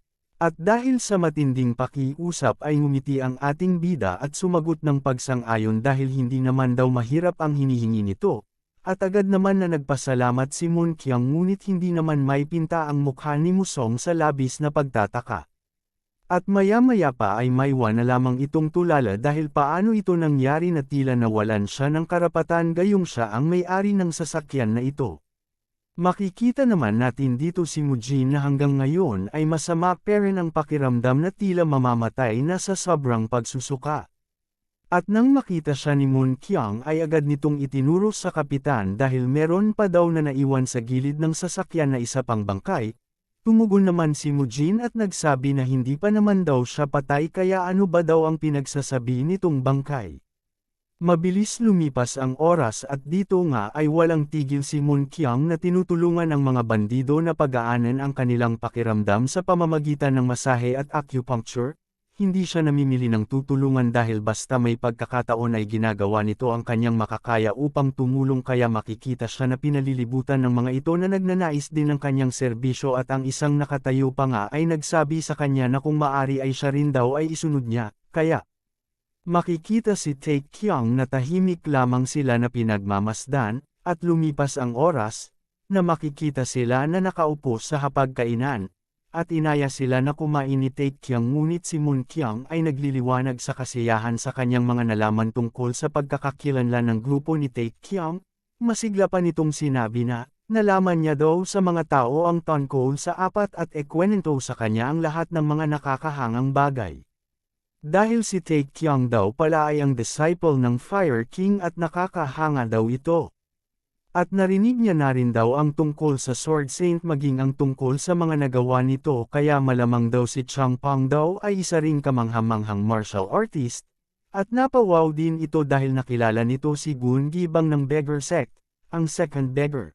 At dahil sa matinding pakiusap ay ngumiti ang ating bida at sumagot ng pagsang-ayon dahil hindi naman daw mahirap ang hinihingi nito. At agad naman na nagpasalamat si Moon Kyung ngunit hindi naman may pinta ang mukha ni Musong sa labis na pagtataka. At maya-maya pa ay maiwan na lamang itong tulala dahil paano ito nangyari na tila nawalan siya ng karapatan gayong siya ang may-ari ng sasakyan na ito. Makikita naman natin dito si Mujin na hanggang ngayon ay masama pero ang pakiramdam na tila mamamatay na sa sobrang pagsusuka. At nang makita siya ni Moon Kyung ay agad nitong itinuro sa kapitan dahil meron pa daw na naiwan sa gilid ng sasakyan na isa pang bangkay. Tumugon naman si Mujin at nagsabi na hindi pa naman daw siya patay kaya ano ba daw ang pinagsasabi nitong bangkay. Mabilis lumipas ang oras at dito nga ay walang tigil si Moon Kyung na tinutulungan ang mga bandido na pagaanan ang kanilang pakiramdam sa pamamagitan ng masahe at acupuncture. Hindi siya namimili ng tutulungan dahil basta may pagkakataon ay ginagawa nito ang kanyang makakaya upang tumulong kaya makikita siya na pinalilibutan ng mga ito na nagnanais din ng kanyang serbisyo at ang isang nakatayo pa nga ay nagsabi sa kanya na kung maari ay siya rin daw ay isunod niya, kaya makikita si Tae Kyung na tahimik lamang sila na pinagmamasdan, at lumipas ang oras, na makikita sila na nakaupo sa hapagkainan. At inaya sila na kumain ni Tae Kyung ngunit si Moon Kyung ay nagliliwanag sa kasiyahan sa kanyang mga nalaman tungkol sa pagkakakilanlan ng grupo ni Tae Kyung. Masigla pa nitong sinabi na, nalaman niya daw sa mga tao ang tungkol sa apat at ekwenento sa kanya ang lahat ng mga nakakahangang bagay. Dahil si Tae Kyung daw pala ay ang disciple ng Fire King at nakakahanga daw ito. At narinig niya na rin daw ang tungkol sa Sword Saint maging ang tungkol sa mga nagawa nito kaya malamang daw si Chang Pang daw ay isa ring kamanghamanghang martial artist, at napawaw din ito dahil nakilala nito si Gun Gibang ng Beggar Sect, ang second beggar.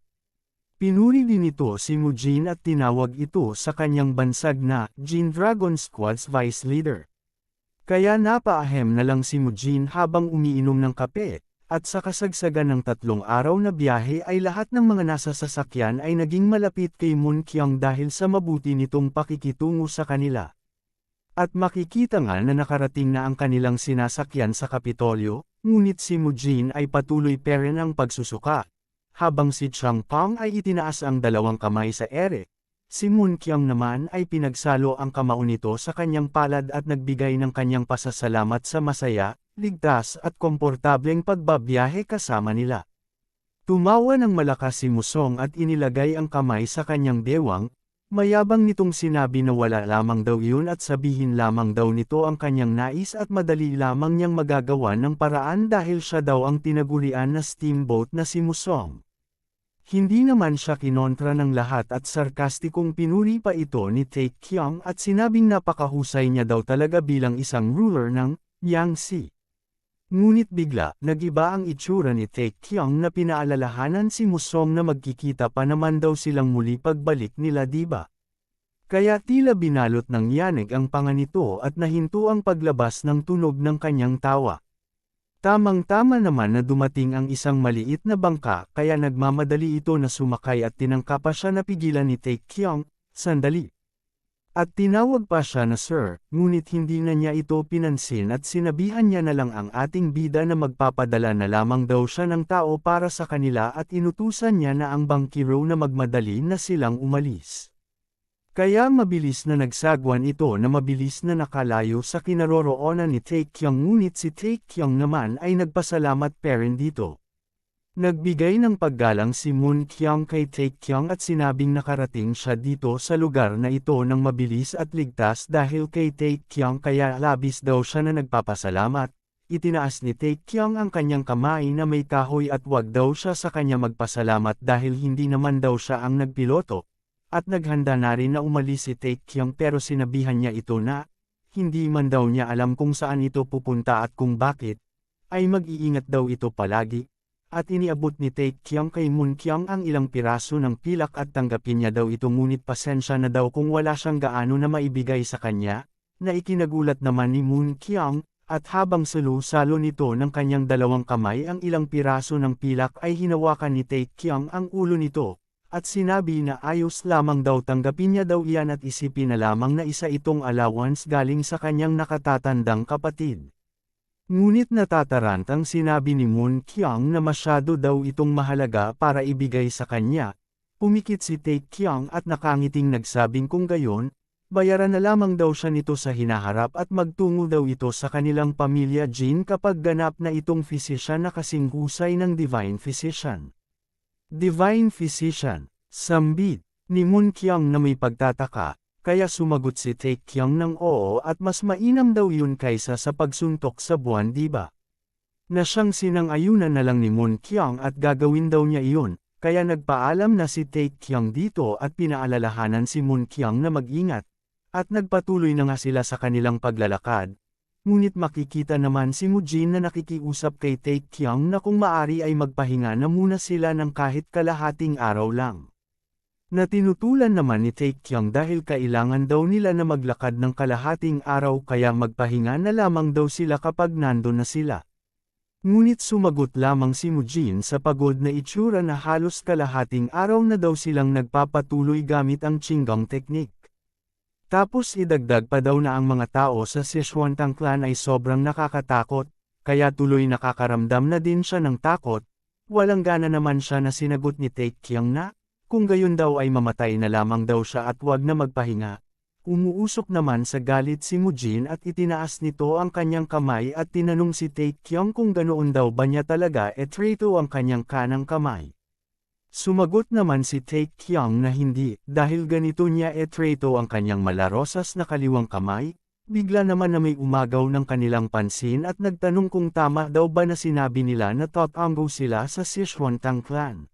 Pinuri din ito si Mujin at tinawag ito sa kanyang bansag na Jin Dragon Squad's vice leader. Kaya napaahem na lang si Mujin habang umiinom ng kape. At sa kasagsagan ng 3 araw na biyahe ay lahat ng mga nasa sasakyan ay naging malapit kay Moon Kyung dahil sa mabuti nitong pakikitungo sa kanila. At makikita nga na nakarating na ang kanilang sinasakyan sa Kapitolyo, ngunit si Mujin ay patuloy pa rin ang pagsusuka. Habang si Chang Pang ay itinaas ang 2 kamay sa ere, si Moon Kyung naman ay pinagsalo ang kamao nito sa kanyang palad at nagbigay ng kanyang pasasalamat sa masaya, ligtas at komportableng pagbabiyahe kasama nila. Tumawa ng malakas si Musong at inilagay ang kamay sa kanyang bewang, mayabang nitong sinabi na wala lamang daw yun at sabihin lamang daw nito ang kanyang nais at madali lamang niyang magagawa ng paraan dahil siya daw ang tinagurian na steamboat na si Musong. Hindi naman siya kinontra ng lahat at sarkastikong pinuri pa ito ni Tae Kyung at sinabing napakahusay niya daw talaga bilang isang ruler ng Yangtze. Ngunit bigla, nagiba ang itsura ni Tae Kyung na pinaalalahanan si Musong na magkikita pa naman daw silang muli pagbalik nila diba? Kaya tila binalot ng yanig ang panga nito at nahinto ang paglabas ng tunog ng kanyang tawa. Tamang-tama naman na dumating ang isang maliit na bangka kaya nagmamadali ito na sumakay at tinangka pa siya na pigilan ni Tae Kyung, sandali. At tinawag pa siya na sir, ngunit hindi na niya ito pinansin at sinabihan niya na lang ang ating bida na magpapadala na lamang daw siya ng tao para sa kanila at inutusan niya na ang bangkiro na magmadali na silang umalis. Kaya mabilis na nagsagwan ito na mabilis na nakalayo sa kinaroroonan ni Tae Kyung ngunit si Tae Kyung naman ay nagpasalamat pa rin dito. Nagbigay ng paggalang si Moon Kyung kay Tae Kyung at sinabing nakarating siya dito sa lugar na ito ng mabilis at ligtas dahil kay Tae Kyung kaya labis daw siya na nagpapasalamat. Itinaas ni Tae Kyung ang kanyang kamay na may kahoy at wag daw siya sa kanya magpasalamat dahil hindi naman daw siya ang nagpiloto. At naghanda na rin na umalis si Tae Kyung pero sinabihan niya ito na, hindi man daw niya alam kung saan ito pupunta at kung bakit, ay mag-iingat daw ito palagi. At iniabot ni Tae Kyung kay Moon Kyung ang ilang piraso ng pilak at tanggapin niya daw ito ngunit pasensya na daw kung wala siyang gaano na maibigay sa kanya, na ikinagulat naman ni Moon Kyung, at habang salo nito ng kanyang 2 kamay ang ilang piraso ng pilak ay hinawakan ni Tae Kyung ang ulo nito, at sinabi na ayos lamang daw tanggapin niya daw iyan at isipin na lamang na isa itong allowance galing sa kanyang nakatatandang kapatid. Ngunit natatarantang sinabi ni Moon Kyung na masyado daw itong mahalaga para ibigay sa kanya. Pumikit si Tae Kyung at nakangiting nagsabing kung gayon, bayaran na lamang daw siya nito sa hinaharap at magtungo daw ito sa kanilang pamilya Jin kapag ganap na itong physician na kasing husay ng Divine Physician. Divine Physician, sambit, ni Moon Kyung na may pagtataka, kaya sumagot si Tae Kyung ng oo at mas mainam daw yun kaysa sa pagsuntok sa buwan diba? Na siyang sinang-ayunan na lang ni Moon Kyung at gagawin daw niya iyon, kaya nagpaalam na si Tae Kyung dito at pinaalalahanan si Moon Kyung na mag-ingat, at nagpatuloy na nga sila sa kanilang paglalakad. Ngunit makikita naman si Mujin na nakikiusap kay Tae Kyung na kung maari ay magpahinga na muna sila ng kahit kalahating araw lang. Na tinutulan naman ni Tae Kyung dahil kailangan daw nila na maglakad ng kalahating araw kaya magpahinga na lamang daw sila kapag nandun na sila. Ngunit sumagot lamang si Mujin sa pagod na itsura na halos kalahating araw na daw silang nagpapatuloy gamit ang Qinggong technique. Tapos idagdag pa daw na ang mga tao sa Sichuan-tang clan ay sobrang nakakatakot, kaya tuloy nakakaramdam na din siya ng takot. Walang gana naman siya na sinagot ni Tae Kyung na, kung gayon daw ay mamatay na lamang daw siya at wag na magpahinga. Umuusok naman sa galit si Mujin at itinaas nito ang kanyang kamay at tinanong si Tae Kyung kung ganoon daw ba niya talaga traitor ang kanyang kanang kamay. Sumagot naman si Tae Kyung na hindi, dahil ganito niya traitor ang kanyang malarosas na kaliwang kamay. Bigla naman na may umagaw ng kanilang pansin at nagtanong kung tama daw ba na sinabi nila na tatango sila sa Sichuan-tang clan.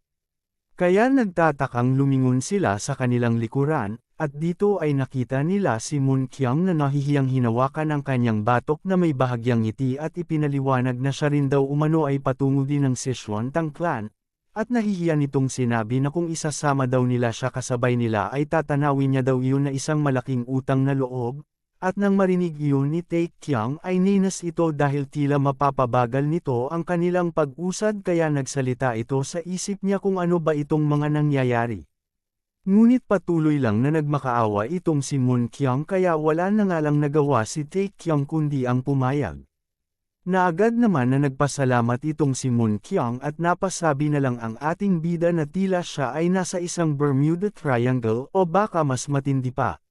Kaya nagtatakang lumingon sila sa kanilang likuran, at dito ay nakita nila si Moon Kyung na nahihiyang hinawakan ang kanyang batok na may bahagyang ngiti at ipinaliwanag na siya rin daw umano ay patungo din ng Sichuan-tang clan. At nahihiya nitong sinabi na kung isasama daw nila siya kasabay nila ay tatanawin niya daw iyon na isang malaking utang na loob, at nang marinig iyon ni Tae Kyung ay ninas ito dahil tila mapapabagal nito ang kanilang pag-usad kaya nagsalita ito sa isip niya kung ano ba itong mga nangyayari. Ngunit patuloy lang na nagmakaawa itong si Moon Kyung kaya wala na nga lang nagawa si Tae Kyung kundi ang pumayag. Na agad naman na nagpasalamat itong si Moon Kyung at napasabi na lang ang ating bida na tila siya ay nasa isang Bermuda Triangle o baka mas matindi pa.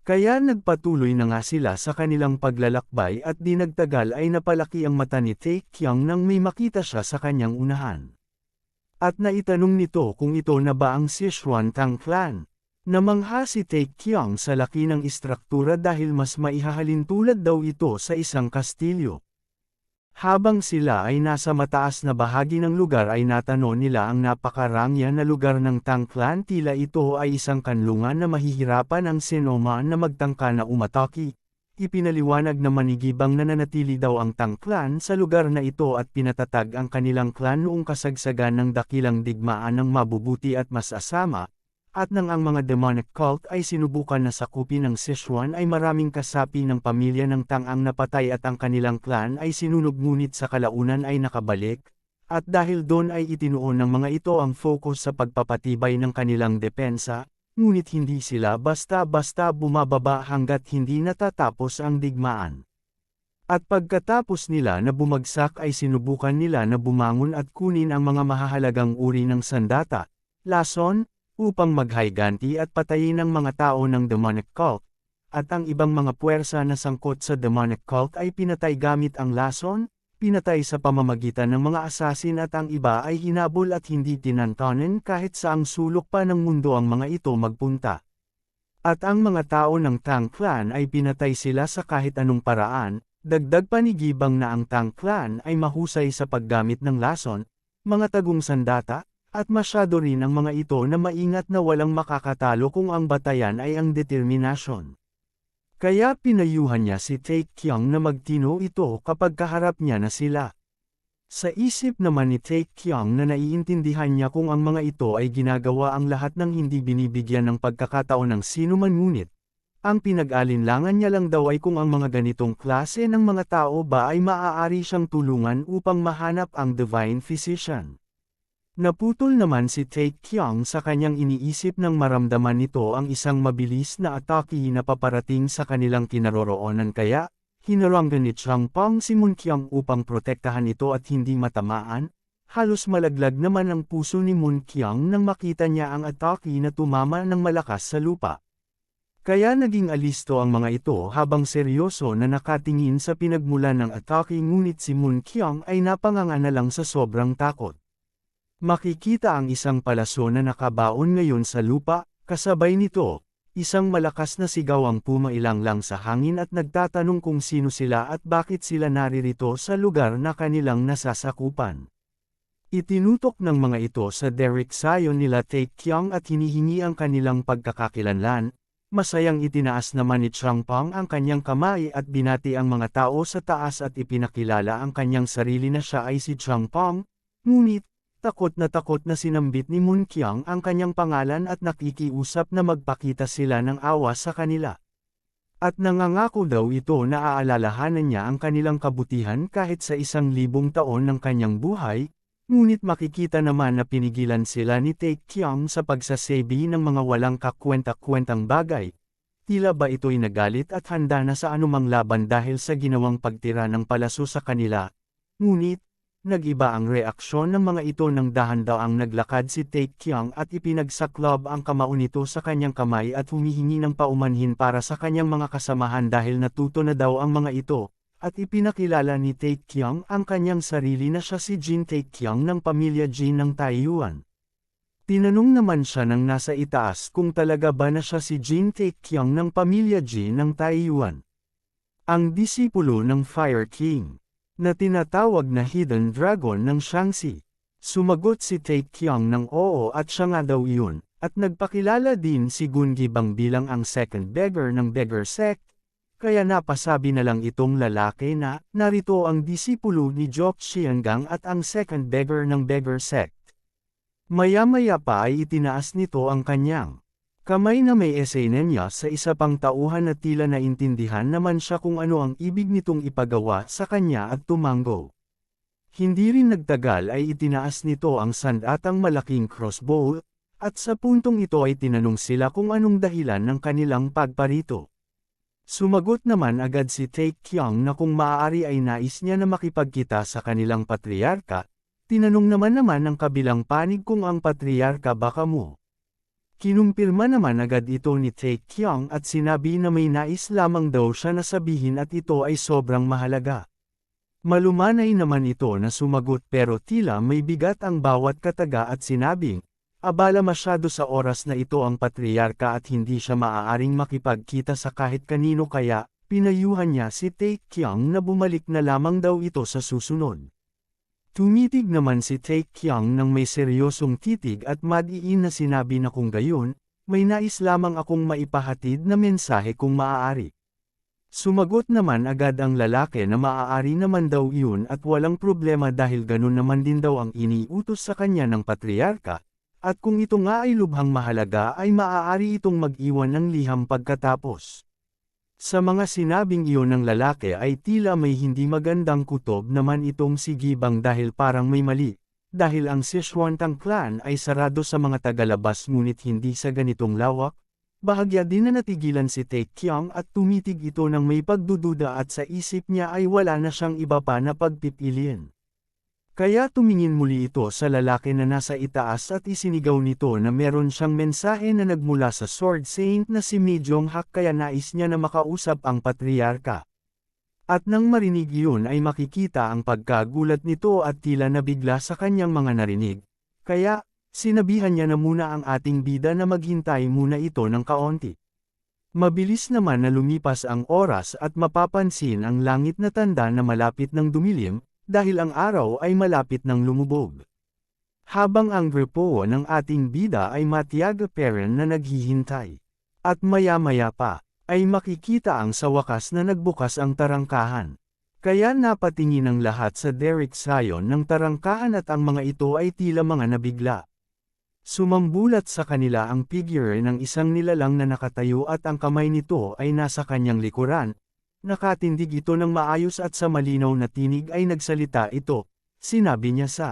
Kaya nagpatuloy na nga sila sa kanilang paglalakbay at di nagtagal ay napalaki ang mata ni Tae Kyung nang may makita siya sa kanyang unahan. At naitanong nito kung ito na ba ang Sichuan-tang clan. Namangha si Tae Kyung sa laki ng istruktura dahil mas maihahalin tulad daw ito sa isang kastilyo. Habang sila ay nasa mataas na bahagi ng lugar ay natanong nila ang napakarangya na lugar ng Tang Clan tila ito ay isang kanlungan na mahihirapan ang sinoma na magtangka na umatake. Ipinaliwanag na manigibang nananatili daw ang Tang Clan sa lugar na ito at pinatatag ang kanilang clan noong kasagsagan ng dakilang digmaan ng mabubuti at masasama. At nang ang mga demonic cult ay sinubukan na sakupin ng Sichuan ay maraming kasapi ng pamilya ng Tang ang napatay at ang kanilang clan ay sinunog ngunit sa kalaunan ay nakabalik, at dahil doon ay itinuon ng mga ito ang focus sa pagpapatibay ng kanilang depensa, ngunit hindi sila basta-basta bumababa hanggat hindi natatapos ang digmaan. At pagkatapos nila na bumagsak ay sinubukan nila na bumangon at kunin ang mga mahahalagang uri ng sandata, lason, upang maghayganti at patayin ang mga tao ng demonic cult, at ang ibang mga puwersa na sangkot sa demonic cult ay pinatay gamit ang lason, pinatay sa pamamagitan ng mga asasin at ang iba ay hinabol at hindi tinantanan kahit saang sulok pa ng mundo ang mga ito magpunta. At ang mga tao ng Tang Clan ay pinatay sila sa kahit anong paraan, dagdag panigibang na ang Tang Clan ay mahusay sa paggamit ng lason, mga tagong sandata, at masyado rin ang mga ito na maingat na walang makakatalo kung ang batayan ay ang determinasyon. Kaya pinayuhan niya si Tae Kyung na magtino ito kapag kaharap niya na sila. Sa isip naman ni Tae Kyung na naiintindihan niya kung ang mga ito ay ginagawa ang lahat ng hindi binibigyan ng pagkakataon ng sinuman ngunit, ang pinag-alinlangan niya lang daw ay kung ang mga ganitong klase ng mga tao ba ay maaari siyang tulungan upang mahanap ang Divine Physician. Naputol naman si Taekyung sa kanyang iniisip nang maramdaman nito ang isang mabilis na atake na paparating sa kanilang kinaroroonan kaya, hinarangan ni Changpong si Moonkyung upang protektahan ito at hindi matamaan. Halos malaglag naman ang puso ni Moonkyung nang makita niya ang atake na tumama ng malakas sa lupa. Kaya naging alisto ang mga ito habang seryoso na nakatingin sa pinagmulan ng atake ngunit si Moonkyung ay napanganga na lang sa sobrang takot. Makikita ang isang palaso na nakabaon ngayon sa lupa, kasabay nito, isang malakas na sigaw ang pumailanglang sa hangin at nagtatanong kung sino sila at bakit sila naririto sa lugar na kanilang nasasakupan. Itinutok ng mga ito sa direksyon nila Taekyung at hinihingi ang kanilang pagkakakilanlan. Masayang itinaas naman ni Changpong ang kanyang kamay at binati ang mga tao sa taas at ipinakilala ang kanyang sarili na siya ay si Changpong, ngunit, takot na sinambit ni Moonkyung ang kanyang pangalan at nakikiusap na magpakita sila ng awa sa kanila. At nangangako daw ito na aalalahanan niya ang kanilang kabutihan kahit sa 1,000 taon ng kanyang buhay, ngunit makikita naman na pinigilan sila ni Taekyung sa pagsasabi ng mga walang kakwenta-kwentang bagay. Tila ba ito'y nagalit at handa na sa anumang laban dahil sa ginawang pagtira ng palaso sa kanila. Ngunit, nag-iba ang reaksyon ng mga ito nang dahan-daang naglakad si Taekyung at ipinagsaklob ang kamao nito sa kanyang kamay at humihingi ng paumanhin para sa kanyang mga kasamahan dahil natuto na daw ang mga ito, at ipinakilala ni Taekyung ang kanyang sarili na siya si Jin Taekyung ng pamilya Jin ng Taiyuan. Tinanong naman siya ng nasa itaas kung talaga ba na siya si Jin Taekyung ng pamilya Jin ng Taiyuan. Ang disipulo ng Fire King na tinatawag na Hidden Dragon ng Shaanxi. Sumagot si Taekyung ng oo at siya nga daw iyon, at nagpakilala din si Gungibang bilang ang second beggar ng Beggar Sect, kaya napasabi na lang itong lalaki na, narito ang disipulo ni Jok Xiangang at ang second beggar ng Beggar Sect. Maya-maya pa ay itinaas nito ang kanyang kamay na may esena niya sa isa pang tauhan na tila naintindihan naman siya kung ano ang ibig nitong ipagawa sa kanya at tumango. Hindi rin nagtagal ay itinaas nito ang sandatang malaking crossbow, at sa puntong ito ay tinanong sila kung anong dahilan ng kanilang pagparito. Sumagot naman agad si Taekyung na kung maaari ay nais niya na makipagkita sa kanilang patriarka, tinanong naman ng kabilang panig kung ang patriarka baka mo. Kinumpirma naman agad ito ni Taekyung at sinabi na may nais lamang daw siya na sabihin at ito ay sobrang mahalaga. Malumanay naman ito na sumagot pero tila may bigat ang bawat kataga at sinabing, abala masyado sa oras na ito ang patriarka at hindi siya maaaring makipagkita sa kahit kanino kaya, pinayuhan niya si Taekyung na bumalik na lamang daw ito sa susunod. Tumitig naman si Taekyung ng may seryosong titig at madiin na sinabi na kung gayon, may nais lamang akong maipahatid na mensahe kung maaari. Sumagot naman agad ang lalaki na maaari naman daw iyon at walang problema dahil ganun naman din daw ang iniutos sa kanya ng patriarka, at kung ito nga ay lubhang mahalaga ay maaari itong mag-iwan ng liham pagkatapos. Sa mga sinabing iyon ng lalaki ay tila may hindi magandang kutob naman itong si Gibang dahil parang may mali, dahil ang Sichuantang clan ay sarado sa mga tagalabas ngunit hindi sa ganitong lawak. Bahagya din na natigilan si Taekyung at tumitig ito ng may pagdududa at sa isip niya ay wala na siyang iba pa na pagpipiliin. Kaya tumingin muli ito sa lalaki na nasa itaas at isinigaw nito na meron siyang mensahe na nagmula sa Sword Saint na si Mi Jonghak kaya nais niya na makausap ang patriarka. At nang marinig iyon ay makikita ang pagkagulat nito at tila nabigla sa kanyang mga narinig. Kaya, sinabihan niya na muna ang ating bida na maghintay muna ito ng kaunti. Mabilis naman na lumipas ang oras at mapapansin ang langit na tanda na malapit ng dumilim, dahil ang araw ay malapit ng lumubog. Habang ang grupo ng ating bida ay matiyaga peren na naghihintay. At maya-maya pa, ay makikita ang sa wakas na nagbukas ang tarangkahan. Kaya napatingin ang lahat sa direksyon ng tarangkahan at ang mga ito ay tila mga nabigla. Sumambulat sa kanila ang figure ng isang nilalang na nakatayo at ang kamay nito ay nasa kanyang likuran. Nakatindig ito ng maayos at sa malinaw na tinig ay nagsalita ito, sinabi niya sa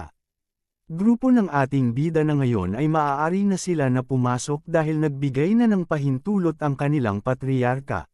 Grupo ng ating bida na ngayon ay maaari na sila na pumasok dahil nagbigay na ng pahintulot ang kanilang patriarka.